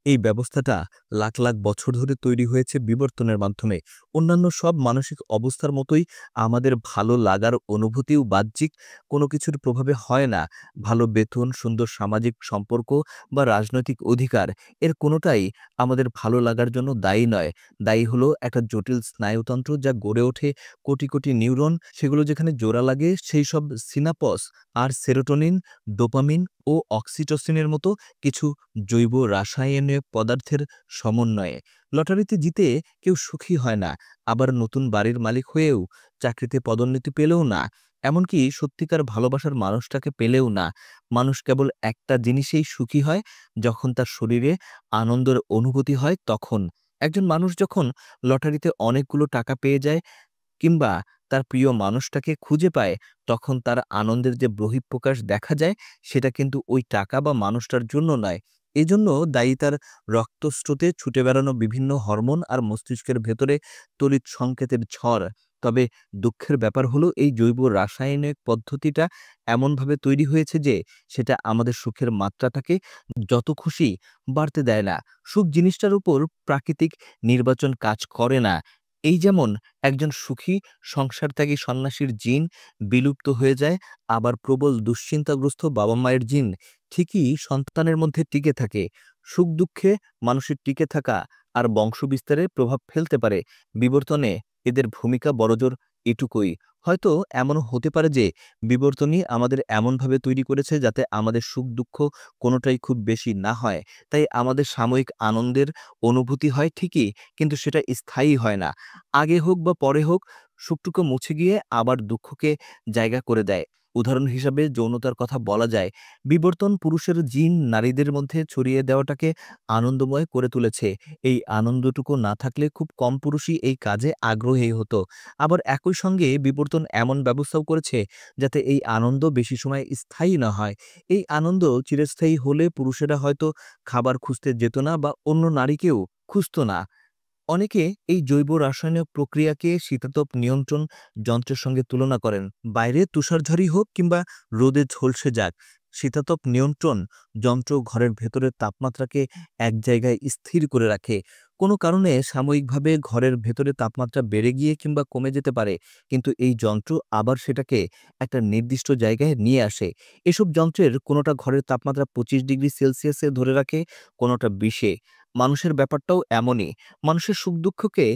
এই ব্যবস্থাটা লাখ লাখ বছর ধরে তৈরি হয়েছে বিবর্তনের মাধ্যমে। অন্যান্য সব মানসিক অবস্থার মতোই আমাদের ভালো লাগার অনুভূতিও বাহ্যিক কোনো কিছুর প্রভাবে হয় না। ভালো বেতন, সুন্দর সামাজিক সম্পর্ক বা রাজনৈতিক অধিকার, এর কোনোটাই আমাদের ভালো লাগার জন্য দায়ী নয়। দায়ী হলো একটা জটিল স্নায়ুতন্ত্র যা গড়ে ওঠে কোটি কোটি নিউরন। সেগুলো যেখানে জোড়া লাগে সেই সব সিনাপস আর সেরোটোনিন, ডোপামিন ও অক্সিটোসিনের মতো কিছু জৈব রাসায়নিক পদার্থের সমন্বয়ে। লটারিতে জিতে কেউ সুখী হয় না, আবার নতুন বাড়ির মালিক হয়েও, চাকরিতে পদোন্নতি পেলেও না, এমনকি সত্যিকার ভালোবাসার মানুষটাকে পেলেও না। মানুষ কেবল একটা জিনিসেই সুখী হয়, যখন তার শরীরে আনন্দের অনুভূতি হয় তখন। একজন মানুষ যখন লটারিতে অনেকগুলো টাকা পেয়ে যায় কিংবা তার প্রিয় মানুষটাকে খুঁজে পায়, তখন তার আনন্দের যে বহিঃপ্রকাশ দেখা যায়, সেটা কিন্তু ওই টাকা বা মানুষটার জন্য নয়। এজন্য দায়ী তার রক্তস্রোতে ছুটে বেড়ানো বিভিন্ন হরমোন আর মস্তিষ্কের ভেতরে তড়িৎ সংকেতের ঝড়। তবে দুঃখের ব্যাপার হলো, এই জৈব রাসায়নিক পদ্ধতিটা এমনভাবে তৈরি হয়েছে যে সেটা আমাদের সুখের মাত্রাটাকে যত খুশি বাড়তে দেয় না। সুখ জিনিসটার উপর প্রাকৃতিক নির্বাচন কাজ করে না। এই যেমন একজন সুখী সংসারত্যাগী সন্ন্যাসীর জিন বিলুপ্ত হয়ে যায়, আবার প্রবল দুশ্চিন্তাগ্রস্ত বাবা মায়ের জিন ঠিকই সন্তানের মধ্যে টিকে থাকে। সুখ দুঃখে মানুষের টিকে থাকা আর বংশবিস্তারে প্রভাব ফেলতে পারে। বিবর্তনে এদের ভূমিকা বড়জোর এটুকুই। হয়তো এমনও হতে পারে যে বিবর্তনই আমাদের এমনভাবে তৈরি করেছে যাতে আমাদের সুখ দুঃখ কোনোটাই খুব বেশি না হয়। তাই আমাদের সাময়িক আনন্দের অনুভূতি হয় ঠিকই, কিন্তু সেটা স্থায়ী হয় না। আগে হোক বা পরে হোক, সুখটুকু মুছে গিয়ে আবার দুঃখকে জায়গা করে দেয়। উদাহরণ হিসাবে যৌনতার কথা বলা যায়। বিবর্তন পুরুষের জিন নারীদের মধ্যে ছড়িয়ে দেওয়াটাকে আনন্দময় করে তুলেছে। এই আনন্দটুকু না থাকলে খুব কম পুরুষই এই কাজে আগ্রহী হতো। আবার একই সঙ্গে বিবর্তন এমন ব্যবস্থাও করেছে যাতে এই আনন্দ বেশি সময় স্থায়ী না হয়। এই আনন্দ চিরস্থায়ী হলে পুরুষেরা হয়তো খাবার খুঁজতে যেত না বা অন্য নারীকেও খুঁজত না। অনেকে এই জৈব রাসায়নিক প্রক্রিয়াকে শীতাতপ নিয়ন্ত্রণ যন্ত্রের সঙ্গে তুলনা করেন। বাইরে তুষারঝড়ই হোক কিংবা রোদে ঝলসে যাক, শীতাতপ নিয়ন্ত্রণ যন্ত্র ঘরের ভেতরের তাপমাত্রাকে এক জায়গায় স্থির করে রাখে। কোনো কারণে সাময়িকভাবে ঘরের ভেতরে তাপমাত্রা বেড়ে গিয়ে কিংবা কমে যেতে পারে, কিন্তু এই যন্ত্র আবার সেটাকে একটা নির্দিষ্ট জায়গায় নিয়ে আসে। এসব যন্ত্রের কোনোটা ঘরের তাপমাত্রা 25 ডিগ্রি সেলসিয়াসে ধরে রাখে, কোনোটা 20-এ। মানুষের ব্যাপারটাও এমনই। মানুষের সুখ-দুঃখকে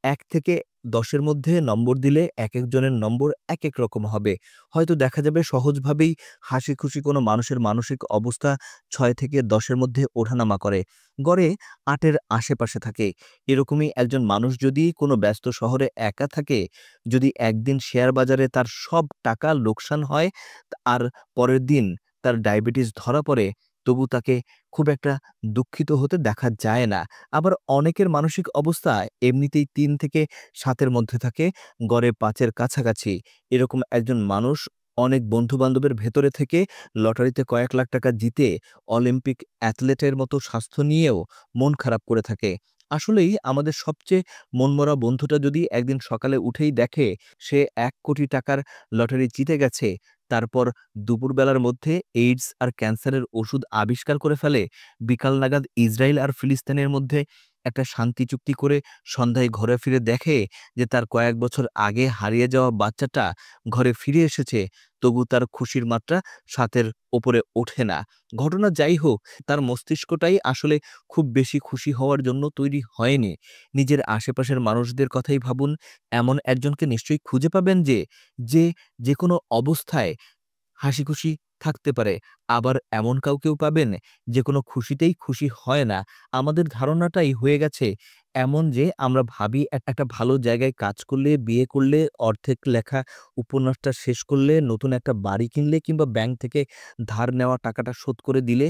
১ থেকে ১০ এর মধ্যে নম্বর দিলে একেকজনের নম্বর একেক রকম হবে। হয়তো দেখা যাবে সহজভাবেই হাসিখুশি কোনো মানুষের মানসিক অবস্থা ৬ থেকে ১০ এর মধ্যে ওঠানামা করে। গড়ে ৮ এর আশেপাশে থাকে। এরকমই একজন মানুষ যদি কোনো ব্যস্ত শহরে একা থাকে, যদি একদিন শেয়ার বাজারে তার সব টাকা লোকসান হয় আর পরের দিন তার ডায়াবেটিস ধরা পড়ে, তবু তাকে খুব একটা দুঃখিত হতে দেখা যায় না। আবার অনেকের মানসিক অবস্থা এমনিতেই ৩ থেকে ৭ এর মধ্যে থাকে, গড়ে ৫ এর কাছাকাছি। এরকম একজন মানুষ অনেক বন্ধু-বান্ধবের ভেতরে থেকে লটারিতে কয়েক লাখ টাকা জিতে অলিম্পিক অ্যাথলেটের মতো স্বাস্থ্য নিয়েও মন খারাপ করে থাকে। আসলেই আমাদের সবচেয়ে মনমরা বন্ধুটা যদি একদিন সকালে উঠেই দেখে সে ১ কোটি টাকার লটারি জিতে গেছে, তারপর দুপুরবেলার মধ্যে এইডস আর ক্যান্সারের ওষুধ আবিষ্কার করে ফেলে, বিকাল নাগাদ ইসরায়েল আর ফিলিস্তিনের মধ্যে একটা শান্তি চুক্তি করে সন্ধ্যায় ঘরে ফিরে দেখে যে তার কয়েক বছর আগে হারিয়ে যাওয়া বাচ্চাটা ঘরে ফিরে এসেছে, তবু তার খুশির মাত্রা ৭ এর ওপরে ওঠে না। ঘটনা যাই হোক, তার মস্তিষ্কটাই আসলে খুব বেশি খুশি হওয়ার জন্য তৈরি হয়নি। নিজের আশেপাশের মানুষদের কথাই ভাবুন। এমন একজনকে নিশ্চয়ই খুঁজে পাবেন যে, যে যেকোনো অবস্থায় হাসিখুশি থাকতে পারে। আবার এমন কাউকেও পাবেন যে কোনো খুশিতেই খুশি হয় না। আমাদের ধারণাটাই হয়ে গেছে এমন যে আমরা ভাবি একটা ভালো জায়গায় কাজ করলে, বিয়ে করলে, অর্ধেক লেখা উপন্যাসটা শেষ করলে, নতুন একটা বাড়ি কিনলে কিংবা ব্যাংক থেকে ধার নেওয়া টাকাটা শোধ করে দিলে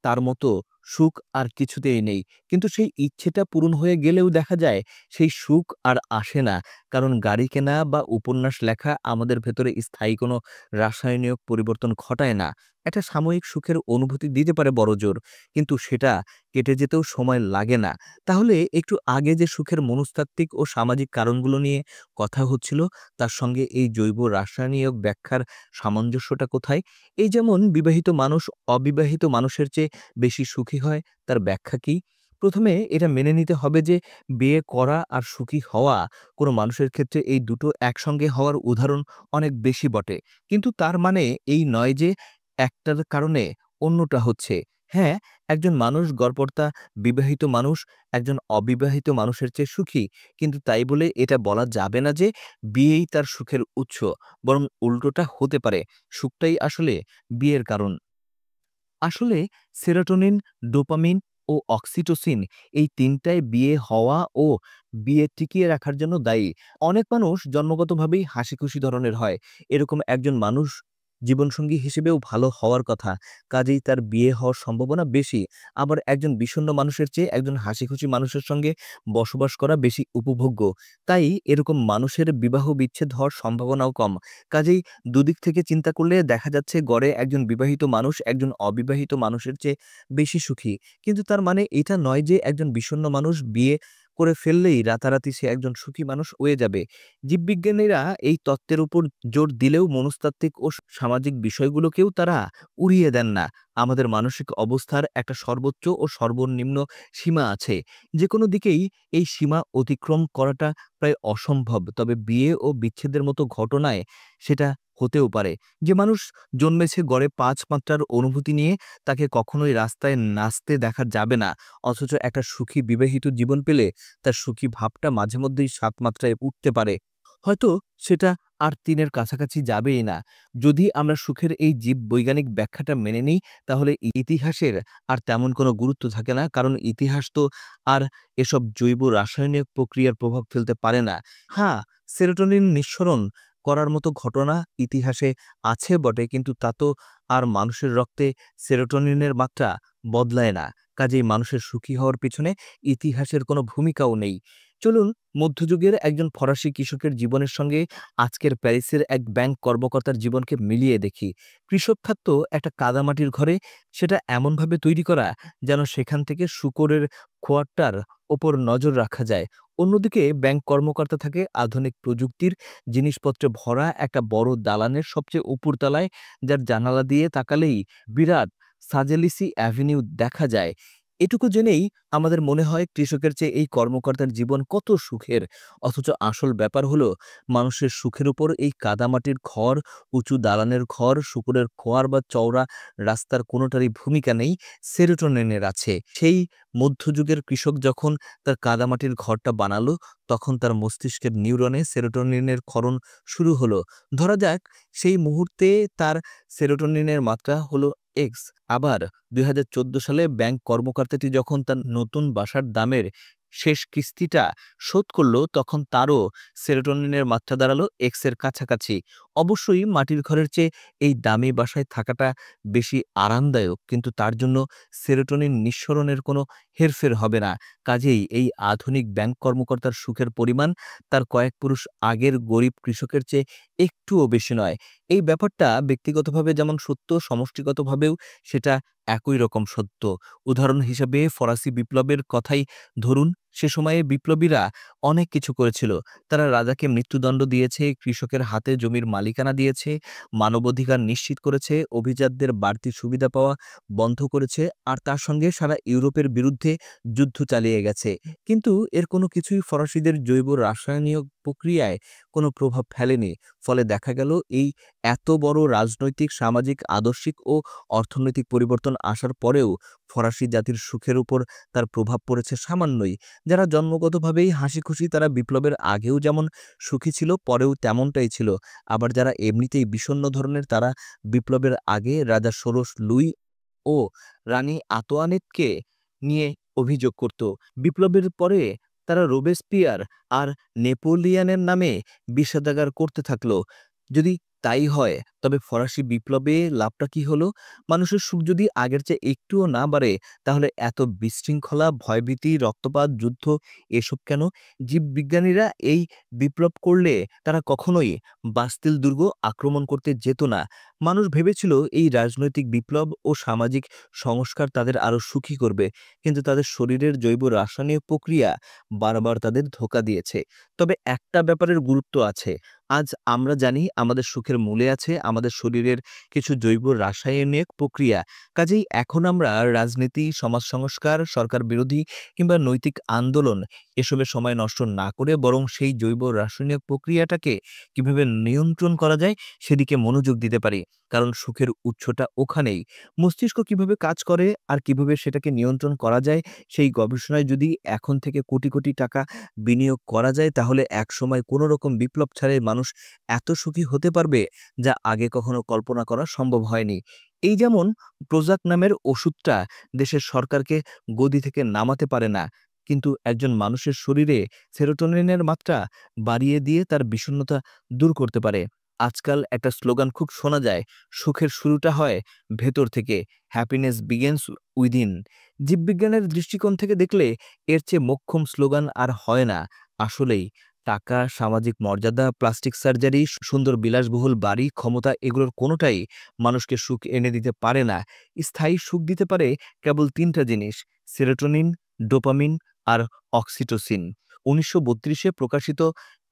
তার মতো সুখ আর কিছুতেই নেই। কিন্তু সেই ইচ্ছেটা পূরণ হয়ে গেলেও দেখা যায় সেই সুখ আর আসে না। কারণ গাড়ি কেনা বা উপন্যাস লেখা আমাদের ভেতরে স্থায়ী কোনো রাসায়নিক পরিবর্তন ঘটায় না। একটা সাময়িক সুখের অনুভূতি দিতে পারে বড়জোর, কিন্তু সেটা কেটে যেতেও সময় লাগে না। তাহলে একটু আগে যে সুখের মনস্তাত্ত্বিক ও সামাজিক কারণগুলো নিয়ে কথা হচ্ছিল, তার সঙ্গে এই জৈব রাসায়নিক ব্যাখ্যার সামঞ্জস্যটা কোথায়? এই যেমন বিবাহিত মানুষ অবিবাহিত মানুষের চেয়ে বেশি সুখী হয়, তার ব্যাখ্যা কি? প্রথমে এটা মেনে নিতে হবে যে বিয়ে করা আর সুখী হওয়া কোনো মানুষের ক্ষেত্রে এই দুটো একসঙ্গে হওয়ার উদাহরণ অনেক বেশি বটে। কিন্তু তার মানে এই নয় যে একটার কারণে অন্যটা হচ্ছে। হ্যাঁ, একজন মানুষ গড়পড়তা বিবাহিত মানুষ একজন অবিবাহিত মানুষের চেয়ে সুখী। কিন্তু তাই বলে এটা বলা যাবে না যে বিয়েই তার সুখের উৎস। বরং উল্টোটা হতে পারে। সুখটাই আসলে বিয়ের কারণ। আসলে সেরোটোনিন, ডোপামিন ও অক্সিটোসিন এই ৩ টাই বিয়ে হওয়া ও বিয়ে টিকিয়ে রাখার জন্য দায়ী। অনেক মানুষ জন্মগতভাবেই হাসিখুশি ধরনের হয়। এরকম একজন মানুষ জীবনসঙ্গী হিসেবেও ভালো হওয়ার কথা। কাজেই তার বিয়ে হওয়ার সম্ভাবনা বেশি। আবার একজন বিষণ্ণ মানুষের চেয়ে একজন হাসিখুশি মানুষের সঙ্গে বসবাস করা বেশি উপভোগ্য। তাই এরকম মানুষের বিবাহ বিচ্ছেদ হওয়ার সম্ভাবনাও কম। কাজেই দুদিক থেকে চিন্তা করলে দেখা যাচ্ছে গড়ে একজন বিবাহিত মানুষ একজন অবিবাহিত মানুষের চেয়ে বেশি সুখী। কিন্তু তার মানে এটা নয় যে একজন বিষণ্ণ মানুষ বিয়ে করে ফেললেই রাতারাতি সে একজন সুখী মানুষ হয়ে যাবে। জীববিজ্ঞানীরা এই তত্ত্বের উপর জোর দিলেও মনস্তাত্ত্বিক ও সামাজিক বিষয়গুলোকেও তারা উড়িয়ে দেন না। আমাদের মানসিক অবস্থার একটা সর্বোচ্চ ও সর্বনিম্ন সীমা আছে। যেকোনো দিকেই এই সীমা অতিক্রম করাটা প্রায় অসম্ভব। তবে বিয়ে ও বিচ্ছেদের মতো ঘটনায় সেটা হতেও পারে। যে মানুষ জন্মেছে গড়ে ৫ মাত্রার অনুভূতি নিয়ে তাকে কখনোই রাস্তায় নাচতে দেখা যাবে না। অথচ একটা সুখী বিবাহিত জীবন পেলে তার সুখী ভাবটা মাঝে মধ্যেই ৭ মাত্রায় উঠতে পারে। হয়তো সেটা আর ৩ এর কাছাকাছি যাবেই না। যদি আমরা সুখের এই জীববৈজ্ঞানিক ব্যাখ্যাটা মেনে নিই, তাহলে ইতিহাসের আর তেমন কোনো গুরুত্ব থাকে না। কারণ ইতিহাস তো আর এসব জৈব রাসায়নিক প্রক্রিয়ার প্রভাব ফেলতে পারে না। হ্যাঁ, সেরোটোনিন নিঃসরণ করার মতো ঘটনা ইতিহাসে আছে বটে, কিন্তু তা তো আর মানুষের রক্তে সেরোটোনিনের মাত্রা বদলায় না। কাজেই মানুষের সুখী হওয়ার পিছনে ইতিহাসের কোনো ভূমিকাও নেই। চলুন মধ্যযুগের একজন ফরাসি কৃষকের জীবনের সঙ্গে আজকের প্যারিসের এক ব্যাংক কর্মকর্তার জীবনকে মিলিয়ে দেখি। কৃষক থাকতো একটা কাদামাটির ঘরে, সেটা এমনভাবে তৈরি করা যেন সেখান থেকে শূকরের খোয়ারটার ওপর নজর রাখা যায়। অন্যদিকে ব্যাংক কর্মকর্তা থাকে আধুনিক প্রযুক্তির জিনিসপত্রে ভরা একটা বড় দালানের সবচেয়ে উপরতলায়, যার জানালা দিয়ে তাকালেই বিরাট সাজেলিসি অ্যাভিনিউ দেখা যায়। এটুকু জেনেই আমাদের মনে হয় কৃষকের চেয়ে এই কর্মকর্তার জীবন কত সুখের। অথচ আসল ব্যাপার হলো মানুষের সুখের উপর এই কাদামাটির ঘর, উঁচু দালানের ঘর, শূকরের খোয়ার বা চওড়া রাস্তার কোনোটারই ভূমিকা নেই, সেরোটোনিনের আছে। সেই মধ্যযুগের কৃষক যখন তার কাদামাটির ঘরটা বানালো, তখন তার মস্তিষ্কের নিউরনে সেরোটোনিনের ক্ষরণ শুরু হলো। ধরা যাক সেই মুহূর্তে তার সেরোটোনিনের মাত্রা হলো এক্স। আবার ২০১৪ সালে ব্যাংক কর্মকর্তাটি যখন তার নতুন বাসার দামের শেষ কিস্তিটা শোধ করল, তখন তারও সেরোটোনিনের মাত্রা দাঁড়ালো এক্স এর কাছাকাছি। অবশ্যই মাটির ঘরের চেয়ে এই দামি বাসায় থাকাটা বেশি আরামদায়ক, কিন্তু তার জন্য সেরোটোনিন নিঃসরণের কোনো হেরফের হবে না। কাজেই এই আধুনিক ব্যাংক কর্মকর্তার সুখের পরিমাণ তার কয়েক পুরুষ আগের গরিব কৃষকের চেয়ে একটুও বেশি নয়। এই ব্যাপারটা ব্যক্তিগতভাবে যেমন সত্য, সমষ্টিগতভাবেও সেটা একই রকম সত্য। উদাহরণ হিসেবে ফরাসি বিপ্লবের কথাই ধরুন। সে সময়ে বিপ্লবীরা অনেক কিছু করেছিল। তারা রাজাকে মৃত্যুদণ্ড দিয়েছে, কৃষকের হাতে জমির মালিকানা দিয়েছে, মানবাধিকার নিশ্চিত করেছে, অভিজাতদের বাড়তি সুবিধা পাওয়া বন্ধ করেছে, আর তার সঙ্গে সারা ইউরোপের বিরুদ্ধে যুদ্ধ চালিয়ে গেছে। কিন্তু এর কোনো কিছুই ফরাসিদের জৈব রাসায়নিক প্রক্রিয়ায় কোনো প্রভাব ফেলেনি। ফলে দেখা গেল এই এত বড় রাজনৈতিক, সামাজিক, আদর্শিক ও অর্থনৈতিক পরিবর্তন আসার পরেও ফরাসি জাতির সুখের উপর তার প্রভাব পড়েছে সামান্যই। যারা জন্মগতভাবেই হাসিখুশি তারা বিপ্লবের আগেও যেমন সুখী ছিল, পরেও তেমনটাই ছিল। আবার যারা এমনিতেই বিষণ্ণ ধরনের তারা বিপ্লবের আগে রাজা ষোড়শ লুই ও রানী আতোয়ানেতকে নিয়ে অভিযোগ করত। বিপ্লবের পরে তারা রোবেসপিয়ার আর নেপোলিয়নের নামে বিষাদাগার করতে থাকলো। যদি তাই হয় তবে ফরাসি বিপ্লবে লাভটা কি হলো? মানুষের সুখ যদি আগের চেয়ে একটুও না বাড়ে তাহলে এত বিশৃঙ্খলা, ভয়ভীতি, রক্তপাত, যুদ্ধ এসব কেন? জীববিজ্ঞানীরা এই বিপ্লব করলে তারা কখনোই বাস্তিল দুর্গ আক্রমণ করতে যেত না। মানুষ ভেবেছিল এই রাজনৈতিক বিপ্লব ও সামাজিক সংস্কার তাদের আরো সুখী করবে, কিন্তু তাদের শরীরের জৈব রাসায়নিক প্রক্রিয়া বারবার তাদের ধোঁকা দিয়েছে। তবে একটা ব্যাপারের গুরুত্ব আছে। আজ আমরা জানি আমাদের সুখের মূলে আছে আমাদের শরীরের কিছু জৈব রাসায়নিক প্রক্রিয়া। কাজেই এখন আমরা রাজনীতি, সমাজ সংস্কার, সরকার বিরোধী কিংবা নৈতিক আন্দোলন এসবে সময় নষ্ট না করে বরং সেই জৈব রাসায়নিক প্রক্রিয়াটাকে কিভাবে নিয়ন্ত্রণ করা যায় সেদিকে মনোযোগ দিতে পারি। কারণ সুখের উৎসটা ওখানেই। মস্তিষ্ক কিভাবে কাজ করে আর কিভাবে সেটাকে নিয়ন্ত্রণ করা যায় সেই গবেষণায় যদি এখন থেকে কোটি কোটি টাকা বিনিয়োগ করা যায় তাহলে একসময় কোনো রকম বিপ্লব ছাড়াই মানুষ এত সুখী হতে পারবে যা আগে কখনো কল্পনা করা সম্ভব হয়নি। এই যেমন প্রোজাক নামের ওষুধটা দেশের সরকারকে গদি থেকে নামাতে পারে না, কিন্তু একজন মানুষের শরীরে সেরোটোনিনের মাত্রা বাড়িয়ে দিয়ে তার বিষণ্ণতা দূর করতে পারে। আজকাল একটা স্লোগান খুব শোনা যায়, সুখের শুরুটা হয় ভেতর থেকে, হ্যাপিনেস বিগিনস উইদিন। জীববিজ্ঞানের দৃষ্টিকোণ থেকে দেখলে এর চেয়ে মোক্ষম স্লোগান আর হয় না। আসলেই টাকা, সামাজিক মর্যাদা, প্লাস্টিক সার্জারি, সুন্দর বিলাসবহুল বাড়ি, ক্ষমতা এগুলোর কোনোটাই মানুষকে সুখ এনে দিতে পারে না। স্থায়ী সুখ দিতে পারে কেবল তিনটা জিনিস: সেরোটোনিন, ডোপামিন আর অক্সিটোসিন। ১৯৩২-এ প্রকাশিত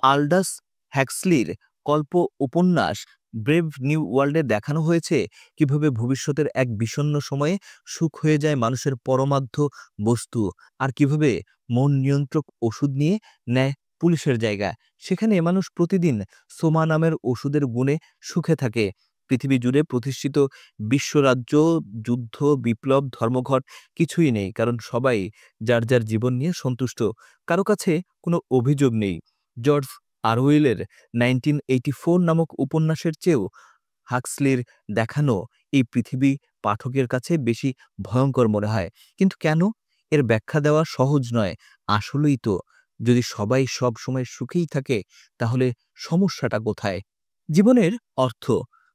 আল্ডাস হ্যাক্সলির কল্প উপন্যাস ব্রেভ নিউ ওয়ার্ল্ডে দেখানো হয়েছে কিভাবে ভবিষ্যতের এক বিষণ্ণ সময়ে সুখ হয়ে যায় মানুষের পরমার্থ বস্তু, আর কিভাবে মন নিয়ন্ত্রক ওষুধ নিয়ে নেয় পুলিশের জায়গা। সেখানে মানুষ প্রতিদিন সোমা নামের ওষুধের গুণে সুখে থাকে। পৃথিবী জুড়ে প্রতিষ্ঠিত বিশ্বরাজ্য, যুদ্ধ, বিপ্লব, ধর্মঘট কিছুই নেই, কারণ সবাই যার যার জীবন নিয়ে সন্তুষ্ট। কারো কাছে কোনো অভিযোগ নেই। জর্জ অরওয়েলের 1984 নামক উপন্যাসের চেয়েও হাক্সলির দেখানো এই পৃথিবী পাঠকের কাছে বেশি ভয়ঙ্কর মনে হয়। কিন্তু কেন? এর ব্যাখ্যা দেওয়া সহজ নয়। আসলেই তো, যদি সবাই সব সময় সুখেই থাকে তাহলে সমস্যাটা কোথায়? জীবনের অর্থ।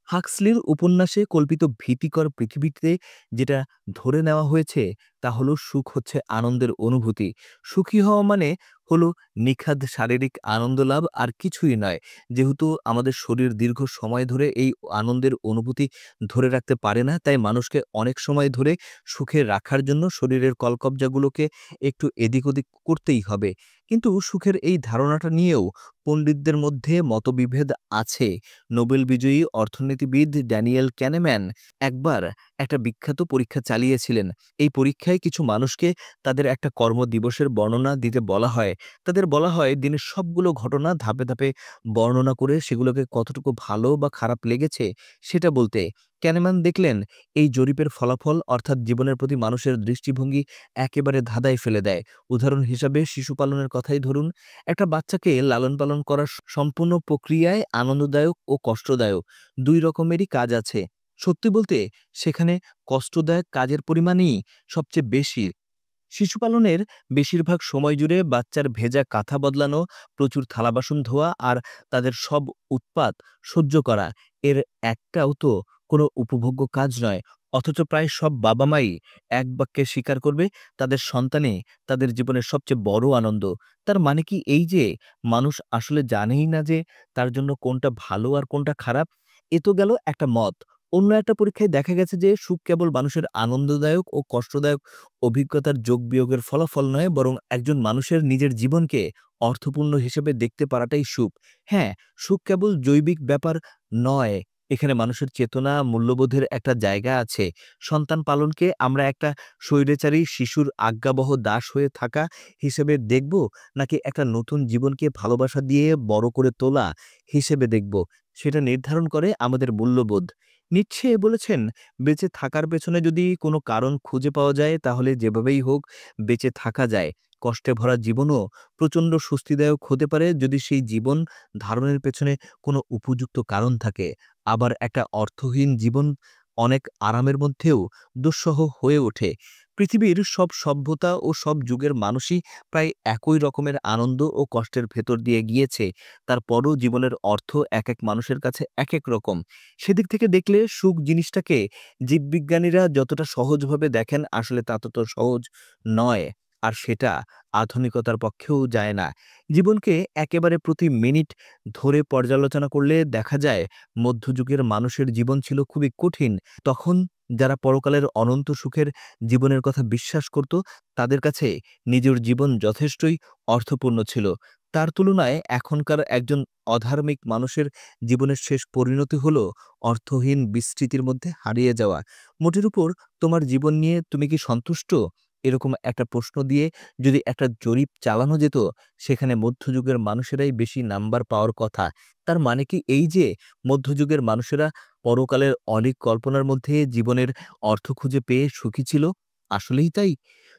হাক্সলির উপন্যাসে কল্পিত ভীতিকর পৃথিবীতে যেটা ধরে নেওয়া হয়েছে তা হলো সুখ হচ্ছে আনন্দের অনুভূতি। সুখী হওয়া মানে হলো নিখাদ শারীরিক আনন্দ লাভ, আর কিছুই নয়। যেহেতু আমাদের শরীর দীর্ঘ সময় ধরে এই আনন্দের অনুভূতি ধরে রাখতে পারে না, তাই মানুষকে অনেক সময় ধরে সুখে রাখার জন্য শরীরের কলকবজাগুলোকে একটু এদিক ওদিক করতেই হবে। কিন্তু সুখের এই ধারণাটা নিয়েও পণ্ডিতদের মধ্যে মতবিভেদ আছে। নোবেল বিজয়ী অর্থনীতিবিদ ড্যানিয়েল ক্যানেম্যান একবার একটা বিখ্যাত পরীক্ষা চালিয়েছিলেন। এই পরীক্ষায় কিছু মানুষকে তাদের একটা কর্মদিবসের বর্ণনা দিতে বলা হয়। তাদের বলা হয় দিনের সবগুলো ঘটনা ধাপে ধাপে বর্ণনা করে সেগুলোকে কতটুকু ভালো বা খারাপ লেগেছে সেটা বলতে। ক্যানেম্যান দেখলেন এই জরিপের ফলাফল অর্থাৎ জীবনের প্রতি মানুষের দৃষ্টিভঙ্গি একেবারে ধাঁধায় ফেলে দেয়। উদাহরণ হিসাবে শিশু পালনের কথাই ধরুন। একটা বাচ্চাকে লালন পালন করার সম্পূর্ণ প্রক্রিয়ায় আনন্দদায়ক ও কষ্টদায়ক দুই রকমেরই কাজ আছে। সত্যি বলতে সেখানে কষ্টদায়ক কাজের পরিমাণই সবচেয়ে বেশি। শিশু পালনের বেশিরভাগ সময় জুড়ে বাচ্চার ভেজা কাঁথা বদলানো, প্রচুর থালা বাসন ধোয়া আর তাদের সব উৎপাত সহ্য করা, এর একটাও তো কোনো উপভোগ্য কাজ নয়। অথচ প্রায় সব বাবা মাই এক বাক্যে স্বীকার করবে তাদের সন্তানই তাদের জীবনের সবচেয়ে বড় আনন্দ। তার মানে কি এই যে মানুষ আসলে জানেই না যে তার জন্য কোনটা ভালো আর কোনটা খারাপ? এ তো গেল একটা মত। অন্য একটা পরীক্ষায় দেখা গেছে যে সুখ কেবল মানুষের আনন্দদায়ক ও কষ্টদায়ক অভিজ্ঞতার যোগ বিয়োগের ফলাফল নয়, বরং একজন মানুষের নিজের জীবনকে অর্থপূর্ণ হিসেবে দেখতে পারাটাই সুখ। হ্যাঁ, সুখ কেবল জৈবিক ব্যাপার নয়, এখানে মানুষের চেতনা, মূল্যবোধের একটা জায়গা আছে। সন্তান পালনকে আমরা একটা স্বৈরাচারী শিশুর আজ্ঞাবহ দাস হয়ে থাকা হিসেবে দেখব, নাকি একটা নতুন জীবনকে ভালোবাসা দিয়ে বড় করে তোলা হিসেবে দেখব, সেটা নির্ধারণ করে আমাদের মূল্যবোধ। নিৎসে বলেছেন, বেঁচে থাকার পেছনে যদি কোনো কারণ খুঁজে পাওয়া যায় তাহলে যেভাবেই হোক বেঁচে থাকা যায়। কষ্টে ভরা জীবনও প্রচণ্ড স্বস্তিদায়ক হতে পারে যদি সেই জীবন ধারণের পেছনে কোনো উপযুক্ত কারণ থাকে। আবার একটা অর্থহীন জীবন অনেক আরামের মধ্যেও দুঃসহ হয়ে ওঠে। পৃথিবীর সব সভ্যতা ও সব যুগের মানুষই প্রায় একই রকমের আনন্দ ও কষ্টের ভেতর দিয়ে গিয়েছে। তারপরও জীবনের অর্থ এক মানুষের কাছে এক রকম। সেদিক থেকে দেখলে সুখ জিনিসটাকে জীববিজ্ঞানীরা যতটা সহজভাবে দেখেন আসলে তা তত সহজ নয়। আর সেটা আধুনিকতার পক্ষেও যায় না। জীবনকে একেবারে প্রতি মিনিট ধরে পর্যালোচনা করলে দেখা যায় মধ্যযুগের মানুষের জীবন ছিল খুবই কঠিন। তখন যারা পরকালের অনন্ত সুখের জীবনের কথা বিশ্বাস করত তাদের কাছে নিজের জীবন যথেষ্টই অর্থপূর্ণ ছিল। তার তুলনায় এখনকার একজন অধার্মিক মানুষের জীবনের শেষ পরিণতি হলো অর্থহীন বিস্তৃতির মধ্যে হারিয়ে যাওয়া। মোটের উপর তোমার জীবন নিয়ে তুমি কি সন্তুষ্ট? এরকম একটা প্রশ্ন দিয়ে যদি একটা জরিপ চালানো যেত, সেখানে মধ্যযুগের মানুষেরাই বেশি নাম্বার পাওয়ার কথা। তার মানে কি এই যে মধ্যযুগের মানুষেরা পরকালের অলীক কল্পনার মধ্যে জীবনের অর্থ খুঁজে পেয়ে সুখী ছিল? আসলেই তাই?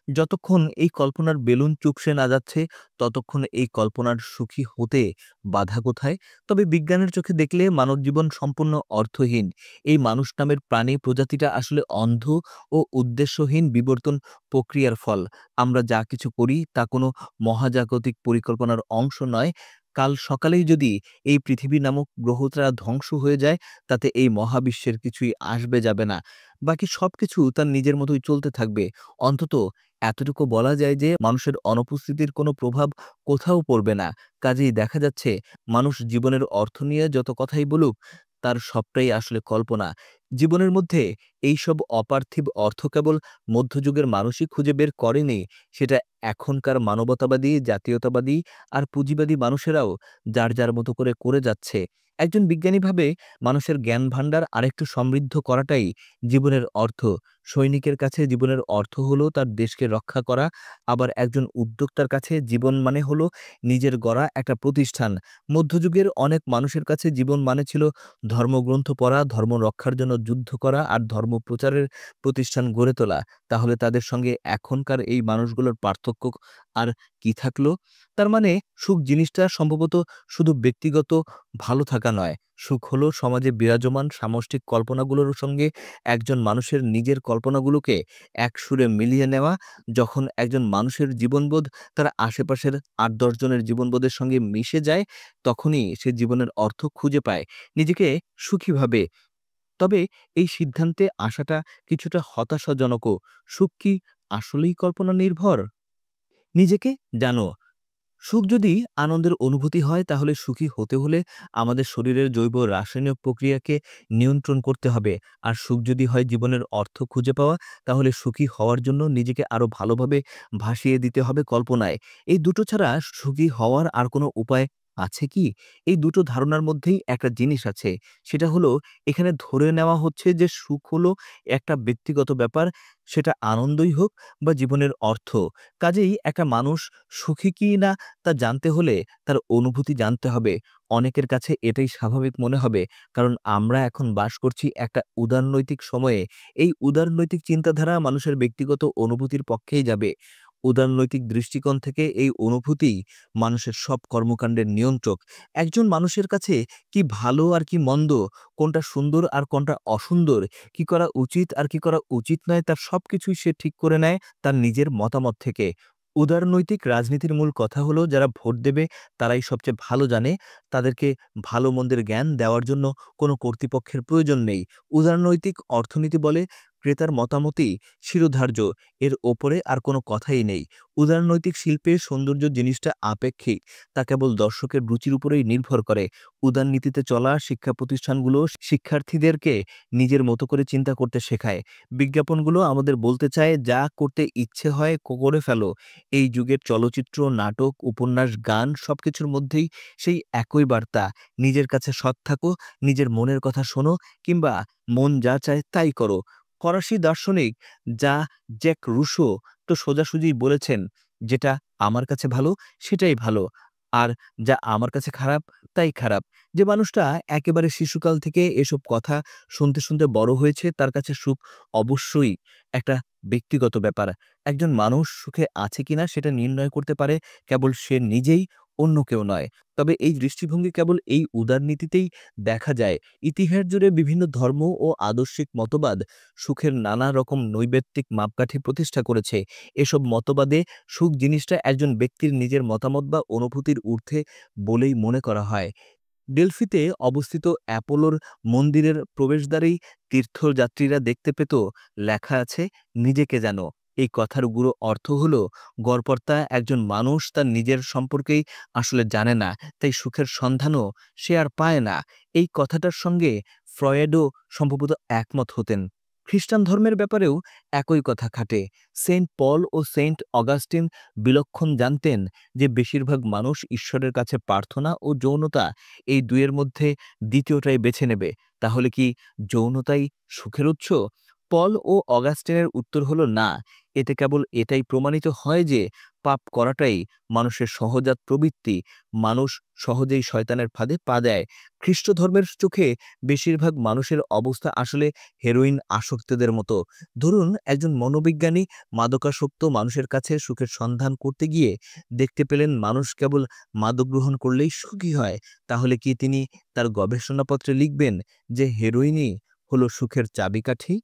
যতক্ষণ এই কল্পনার বেলুন চুকসে না যাচ্ছে, ততক্ষণ এই কল্পনার সুখী হতে বাধা কোথায়? তবে বিজ্ঞানের চোখে দেখলে মানবজীবন সম্পূর্ণ অর্থহীন। এই মানুষ নামের প্রাণী প্রজাতিটা আসলে অন্ধ ও উদ্দেশ্যহীন বিবর্তন প্রক্রিয়ার ফল। আমরা যা কিছু করি তা কোনো মহাজাগতিক পরিকল্পনার অংশ নয়। কাল সকালেই যদি এই পৃথিবী নামক গ্রহটা ধ্বংস হয়ে যায়, তাতে এই মহাবিশ্বের কিছুই আসবে যাবে না। বাকি সবকিছু তার নিজের মতোই চলতে থাকবে। অন্তত এতটুকু বলা যায় যে মানুষের অনুপস্থিতির কোনো প্রভাব কোথাও পড়বে না। কাজেই দেখা যাচ্ছে মানুষ জীবনের অর্থ নিয়ে যত কথাই বলুক, তার সবটাই আসলে কল্পনা। জীবনের মধ্যে এইসব অপার্থিব অর্থ কেবল মধ্যযুগের মানুষই খুঁজে বের করেনি, সেটা এখনকার মানবতাবাদী, জাতীয়তাবাদী আর পুঁজিবাদী মানুষেরাও যার যার মতো করে করে যাচ্ছে। একজন বিজ্ঞানী ভাবে মানুষের জ্ঞান ভাণ্ডার আরেকটু সমৃদ্ধ করাটাই জীবনের অর্থ। সৈনিকের কাছে জীবনের অর্থ হলো তার দেশকে রক্ষা করা। আবার একজন উদ্যোক্তার কাছে জীবন মানে হলো নিজের গড়া একটা প্রতিষ্ঠান। মধ্যযুগের অনেক মানুষের কাছে জীবন মানে ছিল ধর্মগ্রন্থ পড়া, ধর্ম রক্ষার জন্য যুদ্ধ করা আর ধর্ম প্রচারের প্রতিষ্ঠান গড়ে তোলা। তাহলে তাদের সঙ্গে এখনকার এই মানুষগুলোর পার্থক্য আর কি থাকলো? তার মানে সুখ জিনিসটা সম্ভবত শুধু ব্যক্তিগত ভালো থাকা নয়। সুখ হলো সমাজে বিরাজমান সামষ্টিক কল্পনাগুলোর সঙ্গে একজন মানুষের নিজের কল্পনাগুলোকে এক সুরে মিলিয়ে নেওয়া। যখন একজন মানুষের জীবনবোধ তার আশেপাশের ৮-১০ জনের জীবনবোধের সঙ্গে মিশে যায়, তখনই সে জীবনের অর্থ খুঁজে পায়, নিজেকে সুখী ভাবে। তবে এই সিদ্ধান্তে আসাটা কিছুটা হতাশাজনকও। সুখ কি আসলেই কল্পনা নির্ভর? নিজেকে জানো। সুখ যদি আনন্দের অনুভূতি হয় তাহলে সুখী হতে হলে আমাদের শরীরের জৈব রাসায়নিক প্রক্রিয়াকে নিয়ন্ত্রণ করতে হবে। আর সুখ যদি হয় জীবনের অর্থ খুঁজে পাওয়া, তাহলে সুখী হওয়ার জন্য নিজেকে আরো ভালোভাবে ভাসিয়ে দিতে হবে কল্পনায়। এই দুটো ছাড়া সুখী হওয়ার আর কোনো উপায় আছে কি? এই দুটো ধারণার মধ্যেই একটা জিনিস আছে। সেটা হলো, এখানে ধরে নেওয়া হচ্ছে যে সুখ হলো একটা ব্যক্তিগত ব্যাপার, সেটা আনন্দই হোক বা জীবনের অর্থ। কাজেই একটা মানুষ সুখী কি না তা জানতে হলে তার অনুভূতি জানতে হবে। অনেকের কাছে এটাই স্বাভাবিক মনে হবে, কারণ আমরা এখন বাস করছি একটা উদারনৈতিক সময়ে। এই উদারনৈতিক চিন্তাধারা মানুষের ব্যক্তিগত অনুভূতির পক্ষেই যাবে। উদারনৈতিক দৃষ্টিকোণ থেকে এই অনুভূতিই মানুষের সব কর্মকাণ্ডের নিয়ন্ত্রক। একজন মানুষের কাছে কি ভালো আর কি মন্দ, কোনটা সুন্দর আর কোনটা অসুন্দর, কি করা উচিত আর কি করা উচিত নয়, তার সবকিছুই সে ঠিক করে নেয় তার নিজের মতামত থেকে। উদারনৈতিক রাজনীতির মূল কথা হলো, যারা ভোট দেবে তারাই সবচেয়ে ভালো জানে। তাদেরকে ভালো মন্দের জ্ঞান দেওয়ার জন্য কোনো কর্তৃপক্ষের প্রয়োজন নেই। উদারনৈতিক অর্থনীতি বলে ক্রেতার মতামতই শিরোধার্য, এর ওপরে আর কোনো কথাই নেই। উদারনৈতিক শিল্পে সৌন্দর্য জিনিসটা আপেক্ষিক, তা কেবল দর্শকের রুচির উপরেই নির্ভর করে। উদারনীতিতে চলা শিক্ষা প্রতিষ্ঠানগুলো শিক্ষার্থীদেরকে নিজের মতো করে চিন্তা করতে শেখায়। বিজ্ঞাপনগুলো আমাদের বলতে চায়, যা করতে ইচ্ছে হয় করে ফেলো। এই যুগের চলচ্চিত্র, নাটক, উপন্যাস, গান সবকিছুর মধ্যেই সেই একই বার্তা। নিজের কাছে সৎ থাকো, নিজের মনের কথা শোনো, কিংবা মন যা চায় তাই করো। ফরাসি দার্শনিক যা জ্যাক রুসো তো সোজাসুজি বলেছেন, যেটা আমার কাছে ভালো সেটাই ভালো। আর যা আমার কাছে খারাপ তাই খারাপ। যে মানুষটা একেবারে শিশুকাল থেকে এসব কথা শুনতে, শুনতে বড় হয়েছে তার কাছে সুখ অবশ্যই একটা ব্যক্তিগত ব্যাপার। একজন মানুষ সুখে আছে কিনা সেটা নির্ণয় করতে পারে কেবল সে নিজেই, অন্য কেউ নয়। তবে এই দৃষ্টিভঙ্গি কেবল এই উদারনীতিতেই দেখা যায়। ইতিহাস জুড়ে বিভিন্ন ধর্ম ও আদর্শিক মতবাদ সুখের নানা রকম নৈবেত্তিক মাপকাঠি প্রতিষ্ঠা করেছে। এসব মতবাদে সুখ জিনিসটা একজন ব্যক্তির নিজের মতামত বা অনুভূতির ঊর্ধ্বে বলেই মনে করা হয়। ডেলফিতে অবস্থিত অ্যাপোলোর মন্দিরের প্রবেশদ্বারেই তীর্থযাত্রীরা দেখতে পেত লেখা আছে, নিজেকে জানো। এই কথার গুঁড়ো অর্থ হল গড়পড়তা একজন মানুষ তার নিজের সম্পর্কেই আসলে জানে না, তাই সুখের সন্ধানও সে আর পায় না। এই কথাটার সঙ্গে ফ্রয়েডও সম্ভবত একমত হতেন। খ্রিস্টান ধর্মের ব্যাপারেও একই কথা খাটে। সেন্ট পল ও সেন্ট অগাস্টিন বিলক্ষণ জানতেন যে বেশিরভাগ মানুষ ঈশ্বরের কাছে প্রার্থনা ও যৌনতা এই দুইয়ের মধ্যে দ্বিতীয়টাই বেছে নেবে। তাহলে কি যৌনতাই সুখের উৎস? পল ও অগাস্টিনের উত্তর হলো না। এতে কেবল এটাই প্রমাণিত হয় যে পাপ করাটাই মানুষের সহজাত প্রবৃত্তি। মানুষ সহজেই শয়তানের ফাঁদে পা দেয়। খ্রিস্ট ধর্মের চোখে বেশিরভাগ মানুষের অবস্থা আসলে হেরোইন আসক্তদের মতো। ধরুন একজন মনোবিজ্ঞানী মাদকাসক্ত মানুষের কাছে সুখের সন্ধান করতে গিয়ে দেখতে পেলেন মানুষ কেবল মাদক গ্রহণ করলেই সুখী হয়। তাহলে কি তিনি তার গবেষণাপত্রে লিখবেন যে হেরোইনই হলো সুখের চাবিকাঠি?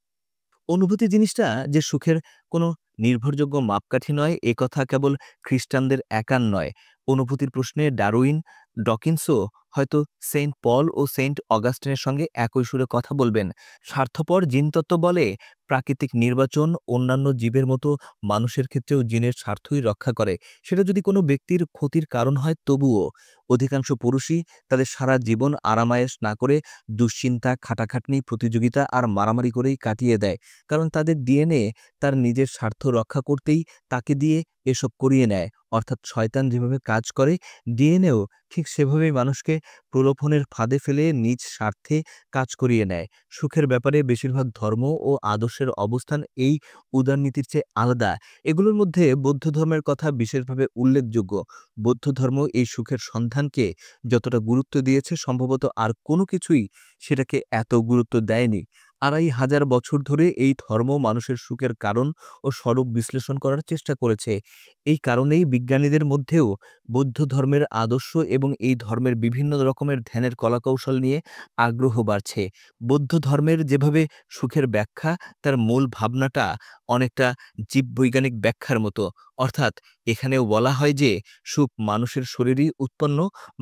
অনুভূতি জিনিসটা যে সুখের কোনো নির্ভরযোগ্য মাপকাঠি নয়, এ কথা কেবল খ্রিস্টানদের একার নয়। অনুভূতির প্রশ্নে ডারউইন, ডকিন্সও হয়তো সেন্ট পল ও সেন্ট অগাস্টিনের সঙ্গে একই সুরে কথা বলবেন। স্বার্থপর জিনতত্ত্ব বলে প্রাকৃতিক নির্বাচন অন্যান্য জীবের মতো মানুষের ক্ষেত্রেও জিনের স্বার্থই রক্ষা করে। সেটা যদি কোনো ব্যক্তির ক্ষতির কারণ হয় তবুও। অধিকাংশ পুরুষই তাদের সারা জীবন আরামায়েশ না করে দুশ্চিন্তা, খাটাখাটনি, প্রতিযোগিতা আর মারামারি করেই কাটিয়ে দেয়। কারণ তাদের ডিএনএ তার নিজের স্বার্থ রক্ষা করতেই তাকে দিয়ে এসব করিয়ে নেয়। অর্থাৎ শয়তান যেভাবে কাজ করে, ডিএনএও ঠিক সেভাবেই মানুষকে প্রলোভনের ফাঁদে ফেলে নিজ স্বার্থে কাজ করিয়ে নেয়। সুখের ব্যাপারে বেশিরভাগ ধর্ম ও আদর্শের অবস্থান এই উদারনীতির চেয়ে আলাদা। এগুলোর মধ্যে বৌদ্ধ ধর্মের কথা বিশেষভাবে উল্লেখযোগ্য। বৌদ্ধ ধর্ম এই সুখের সন্ধানকে যতটা গুরুত্ব দিয়েছে সম্ভবত আর কোনো কিছুই সেটাকে এত গুরুত্ব দেয়নি। ২৫০০ বছর ধরে এই ধর্ম মানুষের সুখের কারণ ও স্বরূপ বিশ্লেষণ করার চেষ্টা করেছে। এই কারণেই বিজ্ঞানীদের মধ্যেও বৌদ্ধ ধর্মের আদর্শ এবং এই ধর্মের বিভিন্ন রকমের ধ্যানের কলাকৌশল নিয়ে আগ্রহ বাড়ছে। বৌদ্ধ ধর্মের যেভাবে সুখের ব্যাখ্যা, তার মূল ভাবনাটা অনেকটা জীববৈজ্ঞানিক ব্যাখ্যার মতো। অর্থাৎ এখানেও বলা হয় যে সুখ মানুষের শরীরই উৎপন্ন,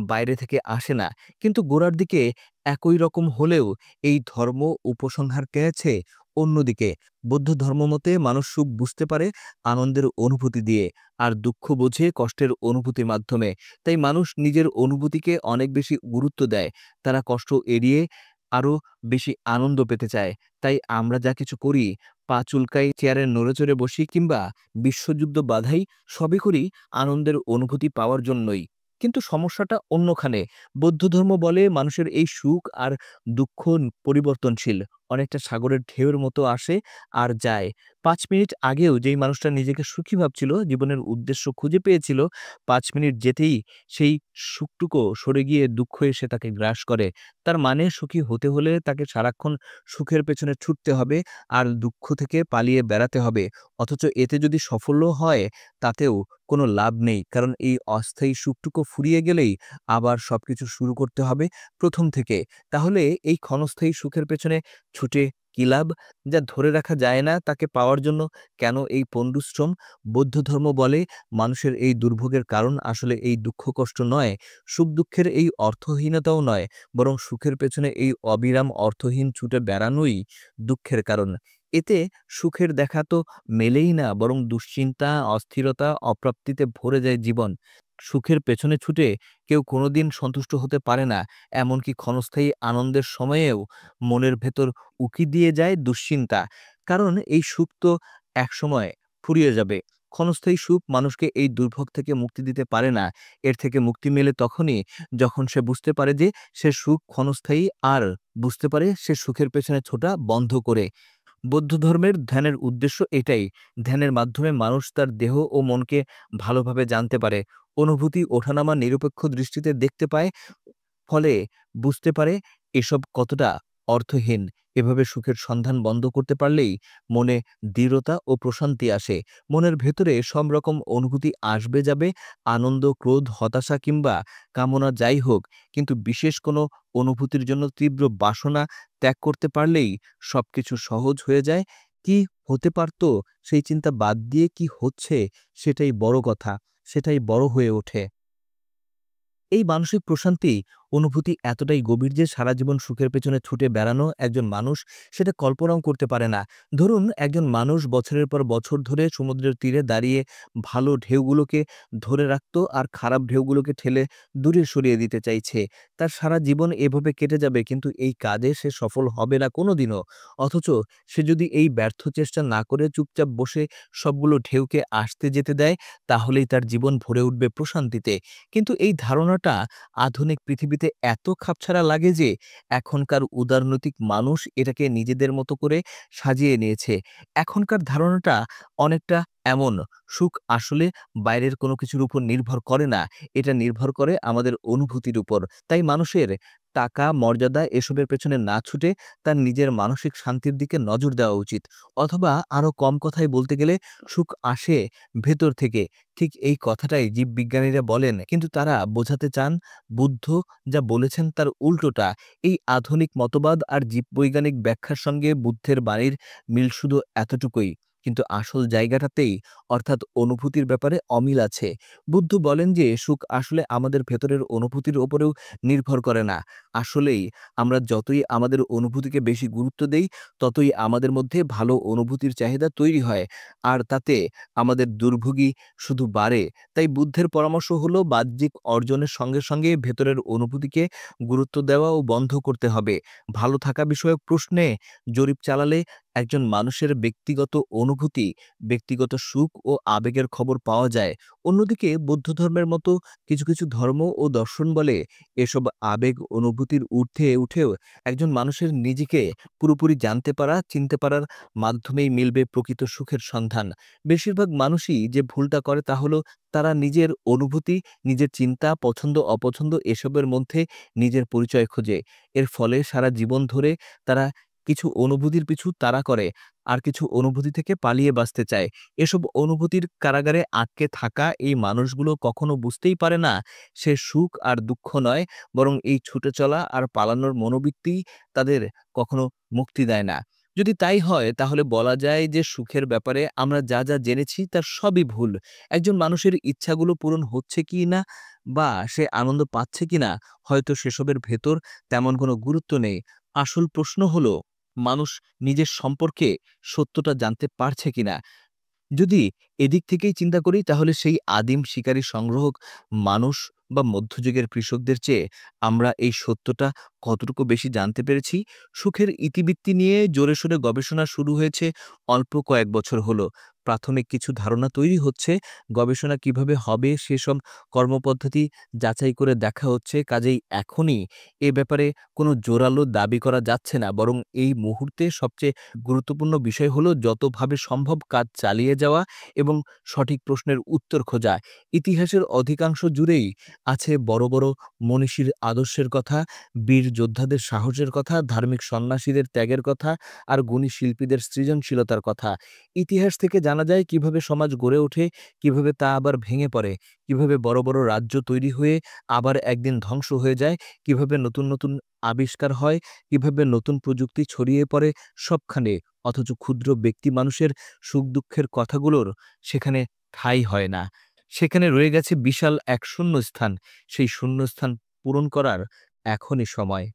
বাইরে থেকে আসে না। কিন্তু গোড়ার দিকে একই রকম হলেও এই ধর্ম উপসংহার পেয়েছে অন্যদিকে। বৌদ্ধ ধর্মমতে মানুষ সুখ বুঝতে পারে আনন্দের অনুভূতি দিয়ে, আর দুঃখ বোঝে কষ্টের অনুভূতির মাধ্যমে। তাই মানুষ নিজের অনুভূতিকে অনেক বেশি গুরুত্ব দেয়। তারা কষ্ট এড়িয়ে আরো বেশি আনন্দ পেতে চায়। তাই আমরা যা কিছু করি, পা চুলকাই, চেয়ারে নড়েচড়ে বসি কিংবা বিশ্বযুদ্ধ বাধাই, সবই করি আনন্দের অনুভূতি পাওয়ার জন্যই। কিন্তু সমস্যাটা অন্যখানে। বৌদ্ধ ধর্ম বলে মানুষের এই সুখ আর দুঃখ পরিবর্তনশীল। অনেকটা সাগরের ঢেউয়ের মতো আসে আর যায়। ৫ মিনিট আগেও যেই মানুষটা নিজেকে সুখী ভাবছিল, জীবনের উদ্দেশ্য খুঁজে পেয়েছিল, ৫ মিনিট যেতেই সেই সুখটুকু সরে গিয়ে দুঃখ এসে তাকে গ্রাস করে। তার মানে সুখী হতে হলে তাকে সারাক্ষণ সুখের পেছনে ছুটতে হবে আর দুঃখ থেকে পালিয়ে বেড়াতে হবে। অথচ এতে যদি সফলও হয় তাতেও কোনো লাভ নেই। কারণ এই অস্থায়ী সুখটুকু ফুরিয়ে গেলেই আবার সবকিছু শুরু করতে হবে প্রথম থেকে। তাহলে এই ক্ষণস্থায়ী সুখের পেছনে ছুটে কি লাভ? যা ধরে রাখা যায় না তাকে পাওয়ার জন্য কেন এই পণ্ডশ্রম? বৌদ্ধ ধর্ম বলে মানুষের এই দুর্ভোগের কারণ আসলে এই দুঃখ কষ্ট নয়, সুখ দুঃখের এই অর্থহীনতাও নয়, বরং সুখের পেছনে এই অবিরাম অর্থহীন ছুটে বেড়ানোই দুঃখের কারণ। এতে সুখের দেখা তো মেলেই না, বরং দুশ্চিন্তা, অস্থিরতা, অপ্রাপ্তিতে ভরে যায় জীবন। সুখের পেছনে ছুটে কেউ কোনোদিন সন্তুষ্ট হতে পারে না। এমনকি ক্ষণস্থায়ী আনন্দের সময়েও মনের ভেতর উকি দিয়ে যায় দুশ্চিন্তা। কারণ এই সুখ তো একসময় ফুরিয়ে যাবে। ক্ষণস্থায়ী সুখ মানুষকে এই দুর্ভোগ থেকে মুক্তি দিতে পারে না। এর থেকে মুক্তি মেলে তখনই যখন সে বুঝতে পারে যে সে সুখ ক্ষণস্থায়ী, আর বুঝতে পারে সে সুখের পেছনে ছোটা বন্ধ করে। বৌদ্ধ ধর্মের ধ্যানের উদ্দেশ্য এটাই। ধ্যানের মাধ্যমে মানুষ তার দেহ ও মনকে ভালোভাবে জানতে পারে, অনুভূতি ওঠানামা নিরপেক্ষ দৃষ্টিতে দেখতে পায়, ফলে বুঝতে পারে এসব কতটা অর্থহীন। এভাবে সুখের সন্ধান বন্ধ করতে পারলেই মনে দৃঢ়তা ও প্রশান্তি আসে। মনের ভেতরে সব রকম অনুভূতি আসবে যাবে, আনন্দ, ক্রোধ, হতাশা কিংবা কামনা যাই হোক, কিন্তু বিশেষ কোনো অনুভূতির জন্য তীব্র বাসনা ত্যাগ করতে পারলেই সবকিছু সহজ হয়ে যায়। কি হতে পারত সেই চিন্তা বাদ দিয়ে কি হচ্ছে সেটাই বড় কথা, সেটাই বড় হয়ে ওঠে। এই মানসিক প্রশান্তি অনুভূতি এতটাই গভীর যে সারা জীবন সুখের পেছনে ছুটে বেড়ানো একজন মানুষ সেটা কল্পনাও করতে পারে না। ধরুন একজন মানুষ বছরের পর বছর ধরে সমুদ্রের তীরে দাঁড়িয়ে ভালো ঢেউগুলোকে ধরে রাখত আর খারাপ ঢেউগুলোকে ঠেলে দূরে সরিয়ে দিতে চাইছে। তার সারা জীবন এভাবে কেটে যাবে, কিন্তু এই কাজে সে সফল হবে না কোনোদিনও। অথচ সে যদি এই ব্যর্থ চেষ্টা না করে চুপচাপ বসে সবগুলো ঢেউকে আসতে যেতে দেয়, তাহলেই তার জীবন ভরে উঠবে প্রশান্তিতে। কিন্তু এই ধারণাটা আধুনিক পৃথিবীতে এত খাপছাড়া লাগে যে এখনকার উদারনৈতিক মানুষ এটাকে নিজেদের মতো করে সাজিয়ে নিয়েছে। এখনকার ধারণাটা অনেকটা এমন, সুখ আসলে বাইরের কোনো কিছুর উপর নির্ভর করে না, এটা নির্ভর করে আমাদের অনুভূতির উপর। তাই মানুষের টাকা, মর্যাদা এসবের পেছনে না ছুটে তার নিজের মানসিক শান্তির দিকে নজর দেওয়া উচিত। অথবা আরো কম কথায় বলতে গেলে সুখ আসে ভেতর থেকে। ঠিক এই কথাটাই জীববিজ্ঞানীরা বলেন, কিন্তু তারা বোঝাতে চান বুদ্ধ যা বলেছেন তার উল্টোটা। এই আধুনিক মতবাদ আর জীববৈজ্ঞানিক ব্যাখ্যার সঙ্গে বুদ্ধের বাণীর মিল শুধু এতটুকুই, কিন্তু আসল জায়গাটাতেই অর্থাৎ অনুভূতির ব্যাপারে অমিল আছে। বুদ্ধ বলেন যে সুখ আসলে আমাদের ভেতরের অনুভূতির ওপরেও নির্ভর করে না। আসলেই আমরা যতই আমাদের অনুভূতিকে বেশি গুরুত্ব দেই, ততই আমাদের মধ্যে ভালো অনুভূতির চাহিদা তৈরি হয়, আর তাতে আমাদের দুর্ভোগী শুধু বাড়ে। তাই বুদ্ধের পরামর্শ হলো বাহ্যিক অর্জনের সঙ্গে সঙ্গে ভেতরের অনুভূতিকে গুরুত্ব দেওয়া ও বন্ধ করতে হবে। ভালো থাকা বিষয়ক প্রশ্নে জরিপ চালালে একজন মানুষের ব্যক্তিগত অনুভূতি, ব্যক্তিগত সুখ ও আবেগের খবর পাওয়া যায়। অন্যদিকে বৌদ্ধ ধর্মের মতো কিছু কিছু ধর্ম ও দর্শন বলে এসব আবেগ অনুভূতির ঊর্ধ্বে উঠেও একজন মানুষের নিজেকে পুরোপুরি জানতে পারা, চিনতে পারার মাধ্যমেই মিলবে প্রকৃত সুখের সন্ধান। বেশিরভাগ মানুষই যে ভুলটা করে তা হলো তারা নিজের অনুভূতি, নিজের চিন্তা, পছন্দ অপছন্দ এসবের মধ্যে নিজের পরিচয় খোঁজে। এর ফলে সারা জীবন ধরে তারা কিছু অনুভূতির পিছু তাড়া করে, আর কিছু অনুভূতি থেকে পালিয়ে বাঁচতে চায়। এসব অনুভূতির কারাগারে আটকে থাকা এই মানুষগুলো কখনো বুঝতেই পারে না সে সুখ আর দুঃখ নয়, বরং এই ছুটে চলা আর পালানোর মনোবৃত্তি তাদের কখনো মুক্তি দেয় না। যদি তাই হয় তাহলে বলা যায় যে সুখের ব্যাপারে আমরা যা যা জেনেছি তার সবই ভুল। একজন মানুষের ইচ্ছাগুলো পূরণ হচ্ছে কি না বা সে আনন্দ পাচ্ছে কিনা, হয়তো সেসবের ভেতর তেমন কোনো গুরুত্ব নেই। আসল প্রশ্ন হলো মানুষ নিজের সম্পর্কে সত্যটা জানতে পারছে কিনা। যদি এদিক থেকেই চিন্তা করি তাহলে সেই আদিম শিকারী সংগ্রাহক মানুষ বা মধ্যযুগের কৃষকদের চেয়ে আমরা এই সত্যটা কতটুকু বেশি জানতে পেরেছি। সুখের ইতিবৃত্তি নিয়ে জোরে সোরে গবেষণা শুরু হয়েছে অল্প কয়েক বছর হলো। প্রাথমিক কিছু ধারণা তৈরি হচ্ছে, গবেষণা কিভাবে হবে সেসব কর্মপদ্ধতি যাচাই করে দেখা হচ্ছে। কাজেই এখনই এ ব্যাপারে কোনো জোরালো দাবি করা যাচ্ছে না, বরং এই মুহূর্তে সবচেয়ে গুরুত্বপূর্ণ বিষয় হলো যতভাবে সম্ভব কাজ চালিয়ে যাওয়া এবং সঠিক প্রশ্নের উত্তর খোঁজা। ইতিহাসের অধিকাংশ জুড়েই আছে বড় বড় মনীষীর আদর্শের কথা, বীর যোদ্ধাদের সাহসের কথা, ধার্মিক সন্ন্যাসীদের ত্যাগের কথা, আর গুণী শিল্পীদের সৃজনশীলতার কথা। ইতিহাস থেকে জানা যায় কিভাবে সমাজ গড়ে ওঠে, কিভাবে তা আবার ভেঙে পড়ে, কিভাবে বড় বড় রাজ্য তৈরি হয়ে আবার একদিন ধ্বংস হয়ে যায়, কিভাবে নতুন নতুন আবিষ্কার হয়, কিভাবে নতুন প্রযুক্তি ছড়িয়ে পড়ে সবখানে, অথচ ক্ষুদ্র ব্যক্তি মানুষের সুখ দুঃখের কথাগুলোর সেখানে ঠাঁই হয় না। সেখানে রয়ে গেছে বিশাল এক শূন্যস্থান। সেই শূন্যস্থান পূরণ করার এখনই সময়।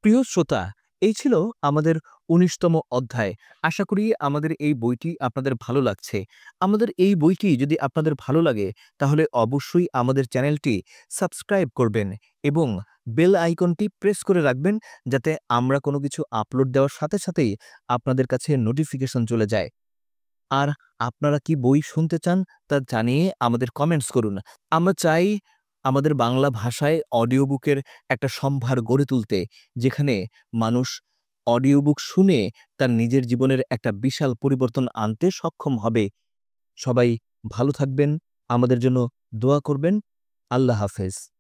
প্রিয় শ্রোতা, এই ছিল আমাদের ১৯তম অধ্যায়। আশা করি আমাদের এই বইটি আপনাদের ভালো লাগছে। আমাদের এই বইটি যদি আপনাদের ভালো লাগে তাহলে অবশ্যই আমাদের চ্যানেলটি সাবস্ক্রাইব করবেন এবং বেল আইকনটি প্রেস করে রাখবেন, যাতে আমরা কোনো কিছু আপলোড দেওয়ার সাথে সাথেই আপনাদের কাছে নোটিফিকেশন চলে যায়। আর আপনারা কি বই শুনতে চান তা জানিয়ে আমাদের কমেন্টস করুন। আমরা চাই আমাদের বাংলা ভাষায় অডিও বুকের একটা সম্ভার গড়ে তুলতে, যেখানে মানুষ অডিও বুক শুনে তার নিজের জীবনের একটা বিশাল পরিবর্তন আনতে সক্ষম হবে। সবাই ভালো থাকবেন, আমাদের জন্য দোয়া করবেন। আল্লাহ হাফেজ।